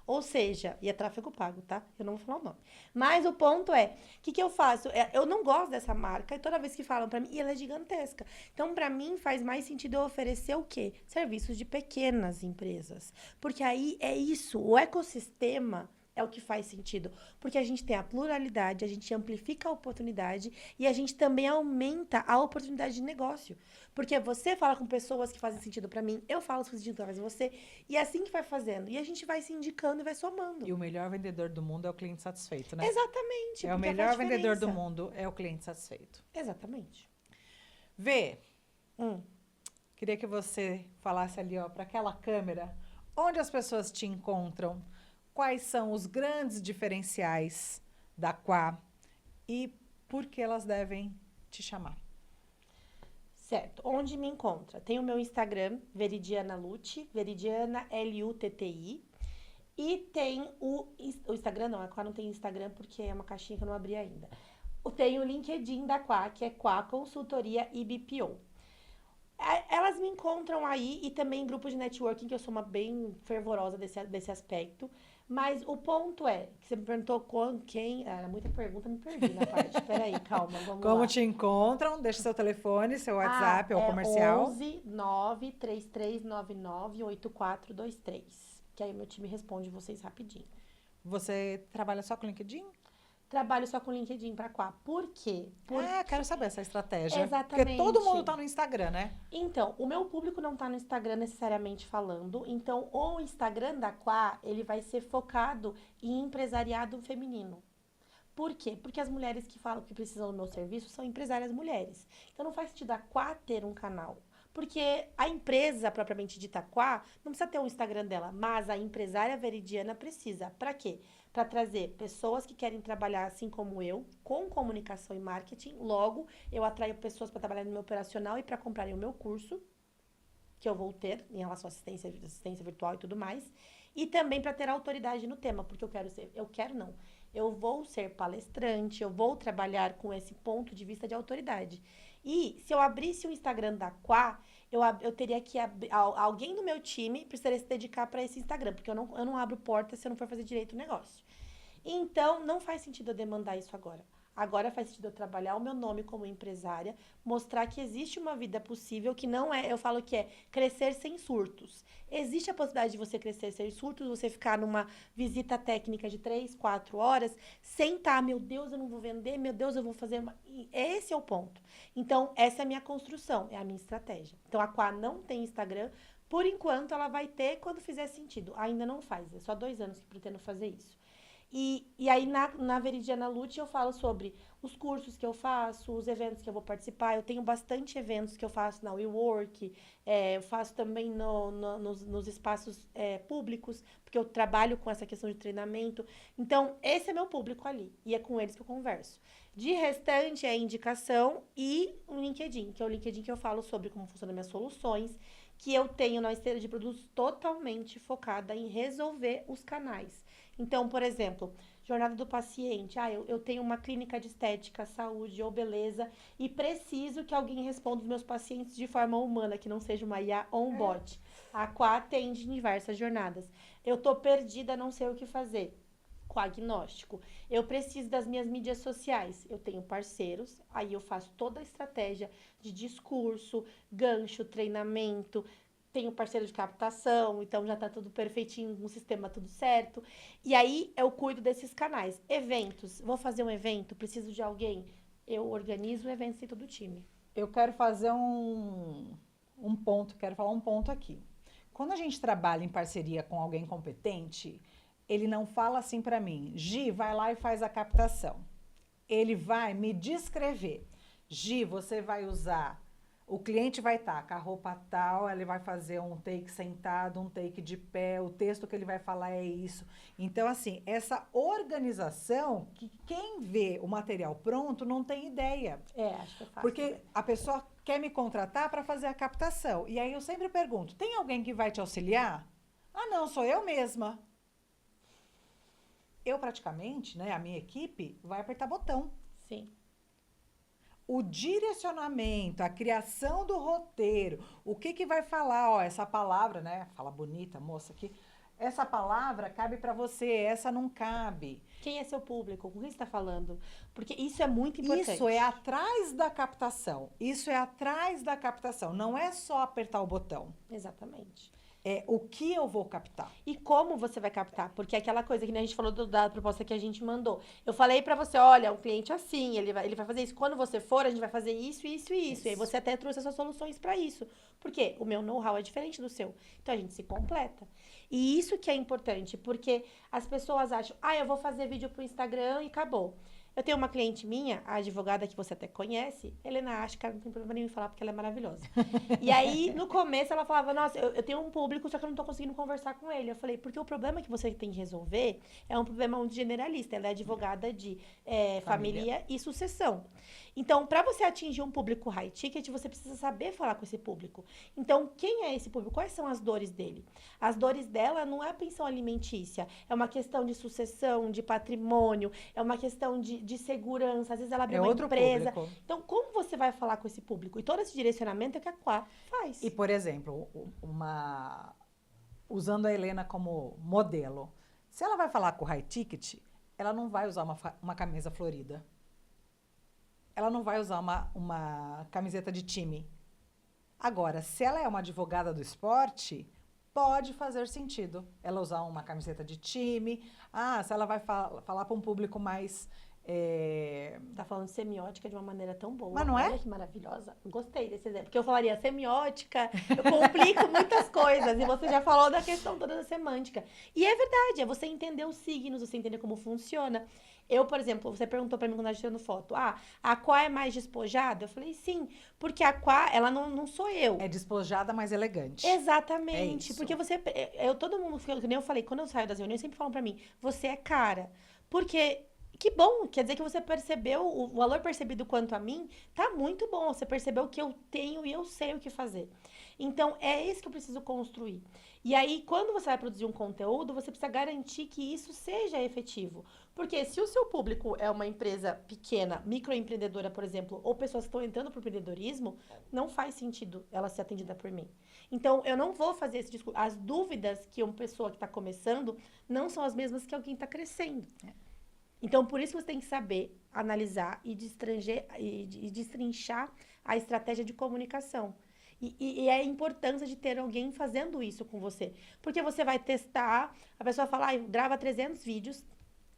Ou seja, e é tráfego pago, tá? Eu não vou falar o nome. Mas o ponto é, o que eu faço? Eu não gosto dessa marca, e toda vez que falam pra mim, e ela é gigantesca. Então, pra mim, faz mais sentido eu oferecer o quê? Serviços de pequenas empresas. Porque aí é isso, o ecossistema é o que faz sentido. Porque a gente tem a pluralidade, a gente amplifica a oportunidade e a gente também aumenta a oportunidade de negócio. Porque você fala com pessoas que fazem sentido pra mim, eu falo que faz sentido pra você, e é assim que vai fazendo. E a gente vai se indicando e vai somando. E o melhor vendedor do mundo é o cliente satisfeito, né? Exatamente. É o porque melhor faz vendedor do diferença. mundo, é o cliente satisfeito. Exatamente. Vê, Hum. queria que você falasse ali, ó, para aquela câmera, onde as pessoas te encontram, quais são os grandes diferenciais da Quá e por que elas devem te chamar. Certo. Onde me encontra? Tem o meu Instagram, Veridiana Lutti, Veridiana Lutti. E tem o Instagram, não, a Quá não tem Instagram porque é uma caixinha que eu não abri ainda. Tem o LinkedIn da Quá, que é Quá Consultoria e BPO. Elas me encontram aí e também em grupos de networking, que eu sou uma bem fervorosa desse aspecto. Mas o ponto é, que você me perguntou quem... Era muita pergunta, me perdi na parte. Peraí, calma, vamos lá. Como te encontram? Deixa seu telefone, seu WhatsApp ou comercial. 11 93399 8423. Que aí o meu time responde vocês rapidinho. Você trabalha só com LinkedIn? Trabalho só com LinkedIn para Quá. Por quê? Quero saber essa estratégia. Exatamente. Porque todo mundo tá no Instagram, né? Então, o meu público não tá no Instagram necessariamente falando. Então, o Instagram da Quá, ele vai ser focado em empresariado feminino. Por quê? Porque as mulheres que falam que precisam do meu serviço são empresárias mulheres. Então, não faz sentido a Quá ter um canal. Porque a empresa propriamente dita Quá não precisa ter um Instagram dela, mas a empresária veridiana precisa. Para quê? Para trazer pessoas que querem trabalhar assim como eu, com comunicação e marketing. Logo, eu atraio pessoas para trabalhar no meu operacional e para comprarem o meu curso, que eu vou ter em relação à assistência virtual e tudo mais. E também para ter autoridade no tema, porque eu vou ser palestrante, eu vou trabalhar com esse ponto de vista de autoridade. E se eu abrisse o Instagram da Quá, eu teria que abrir. Alguém do meu time precisaria se dedicar para esse Instagram, porque eu não abro porta se eu não for fazer direito o negócio. Então, não faz sentido eu demandar isso agora. Agora faz sentido eu trabalhar o meu nome como empresária, mostrar que existe uma vida possível, que não é, eu falo que é crescer sem surtos. Existe a possibilidade de você crescer sem surtos, você ficar numa visita técnica de 3, 4 horas, sem estar, meu Deus, eu não vou vender, meu Deus, eu vou fazer uma... Esse é o ponto. Então, essa é a minha construção, é a minha estratégia. Então, a Quá não tem Instagram, por enquanto ela vai ter quando fizer sentido. Ainda não faz, é só 2 anos que pretendo fazer isso. E aí, na Veridiana Lute, eu falo sobre os cursos que eu faço, os eventos que eu vou participar. Eu tenho bastante eventos que eu faço na WeWork, eu faço também nos espaços públicos, porque eu trabalho com essa questão de treinamento. Então, esse é meu público ali, e é com eles que eu converso. De restante, é indicação e o LinkedIn, que é o LinkedIn que eu falo sobre como funcionam minhas soluções, que eu tenho na esteira de produtos totalmente focada em resolver os canais. Então, por exemplo, jornada do paciente. Eu tenho uma clínica de estética, saúde ou beleza e preciso que alguém responda os meus pacientes de forma humana, que não seja uma IA ou um bot. A Quá atende diversas jornadas. Eu tô perdida, não sei o que fazer. Agnóstico. Eu preciso das minhas mídias sociais. Eu tenho parceiros, aí eu faço toda a estratégia de discurso, gancho, treinamento. Tenho parceiro de captação, então já tá tudo perfeitinho, um sistema tudo certo. E aí eu cuido desses canais. Eventos, vou fazer um evento, preciso de alguém. Eu organizo o evento em todo o time. Eu quero fazer um ponto, quero falar um ponto aqui. Quando a gente trabalha em parceria com alguém competente, ele não fala assim para mim, Gi, vai lá e faz a captação. Ele vai me descrever. Gi, você vai usar, o cliente vai estar com a roupa tal, ele vai fazer um take sentado, um take de pé, o texto que ele vai falar é isso. Então, assim, essa organização, que quem vê o material pronto não tem ideia. Acho que é fácil. Porque a pessoa quer me contratar para fazer a captação. E aí eu sempre pergunto, tem alguém que vai te auxiliar? Ah, não, sou eu mesma. Eu praticamente, né, a minha equipe, vai apertar botão. Sim. O direcionamento, a criação do roteiro, o que vai falar, ó, essa palavra, né, fala bonita, moça aqui, essa palavra cabe para você, essa não cabe. Quem é seu público? Com quem você está falando? Porque isso é muito importante. Isso é atrás da captação, isso é atrás da captação, não é só apertar o botão. Exatamente. É o que eu vou captar. E como você vai captar? Porque é aquela coisa que a gente falou da proposta que a gente mandou. Eu falei pra você, olha, um cliente assim, ele vai fazer isso. Quando você for, a gente vai fazer isso, isso e isso. E aí você até trouxe as suas soluções pra isso. Porque o meu know-how é diferente do seu. Então a gente se completa. E isso que é importante, porque as pessoas acham, eu vou fazer vídeo pro Instagram e acabou. Eu tenho uma cliente minha, a advogada que você até conhece, Helena Ashkar, não tem problema nenhum em falar porque ela é maravilhosa. E aí, no começo, ela falava, nossa, eu tenho um público, só que eu não tô conseguindo conversar com ele. Eu falei, porque o problema que você tem que resolver é um problema muito generalista. Ela é advogada de família e sucessão. Então, para você atingir um público high ticket, você precisa saber falar com esse público. Então, quem é esse público? Quais são as dores dele? As dores dela não é a pensão alimentícia, é uma questão de sucessão, de patrimônio, é uma questão de segurança. Às vezes ela abriu uma empresa. Público. Então, como você vai falar com esse público? E todo esse direcionamento é que a Quá faz. E, por exemplo, usando a Helena como modelo, se ela vai falar com o high ticket, ela não vai usar uma camisa florida. Ela não vai usar uma camiseta de time. Agora, se ela é uma advogada do esporte, pode fazer sentido ela usar uma camiseta de time. Se ela vai falar para um público mais Tá falando de semiótica de uma maneira tão boa. Mas não é? Olha que maravilhosa. Gostei desse exemplo. Porque eu falaria semiótica, eu complico muitas coisas. E você já falou da questão toda da semântica. E é verdade, é você entender os signos, você entender como funciona. Eu, por exemplo, você perguntou pra mim quando a gente tirando foto. Ah, a Aquá é mais despojada? Eu falei, sim. Porque a Aquá, ela não sou eu. É despojada, mas elegante. Exatamente. isso. Porque você. Todo mundo, que nem eu falei, quando eu saio das reuniões, sempre falam pra mim, você é cara. Porque. Que bom, quer dizer que você percebeu, o valor percebido quanto a mim, tá muito bom. Você percebeu que eu tenho e eu sei o que fazer. Então, é isso que eu preciso construir. E aí, quando você vai produzir um conteúdo, você precisa garantir que isso seja efetivo. Porque se o seu público é uma empresa pequena, microempreendedora, por exemplo, ou pessoas que estão entrando para o empreendedorismo, não faz sentido ela ser atendida por mim. Então, eu não vou fazer esse discurso. As dúvidas que uma pessoa que está começando não são as mesmas que alguém está crescendo. Então, por isso que você tem que saber analisar e destrinchar a estratégia de comunicação. E é a importância de ter alguém fazendo isso com você. Porque você vai testar, a pessoa fala, grava 300 vídeos.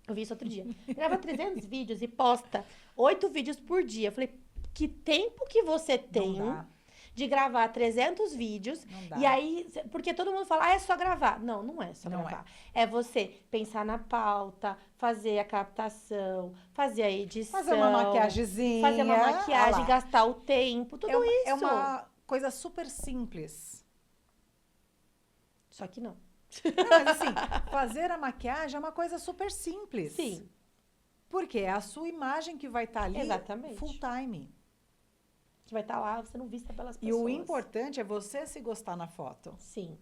Eu vi isso outro dia. Grava 300 vídeos e posta 8 vídeos por dia. Eu falei, que tempo que você tem de gravar 300 vídeos? Não dá. E aí, porque todo mundo fala, é só gravar. Não, não é só Não gravar. É você pensar na pauta, fazer a captação, fazer a edição. Fazer uma maquiagemzinha. Fazer uma maquiagem, gastar o tempo, tudo isso. É uma coisa super simples. Só que não. Não, mas assim, fazer a maquiagem é uma coisa super simples. Sim. Porque é a sua imagem que vai estar ali Exatamente. full time. Que vai estar lá, você não vista pelas E pessoas. o importante é você se gostar na foto. Sim.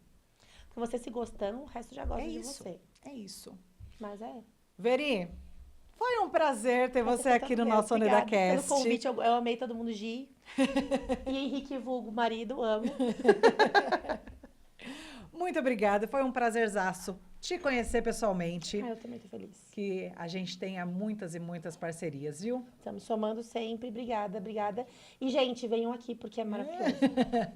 Porque você se gostando, o resto já gosta É de isso. você. É isso. Mas é. Veri, foi um prazer ter você foi aqui no também. nosso Obrigada OnedaCast. pelo convite, eu amei todo mundo Gi. E Henrique Vulgo, marido, amo. Muito obrigada, foi um prazerzaço te conhecer pessoalmente. Eu também tô feliz. Que a gente tenha muitas e muitas parcerias, viu? Estamos somando sempre. Obrigada, obrigada. E, gente, venham aqui porque é maravilhoso. Obrigada.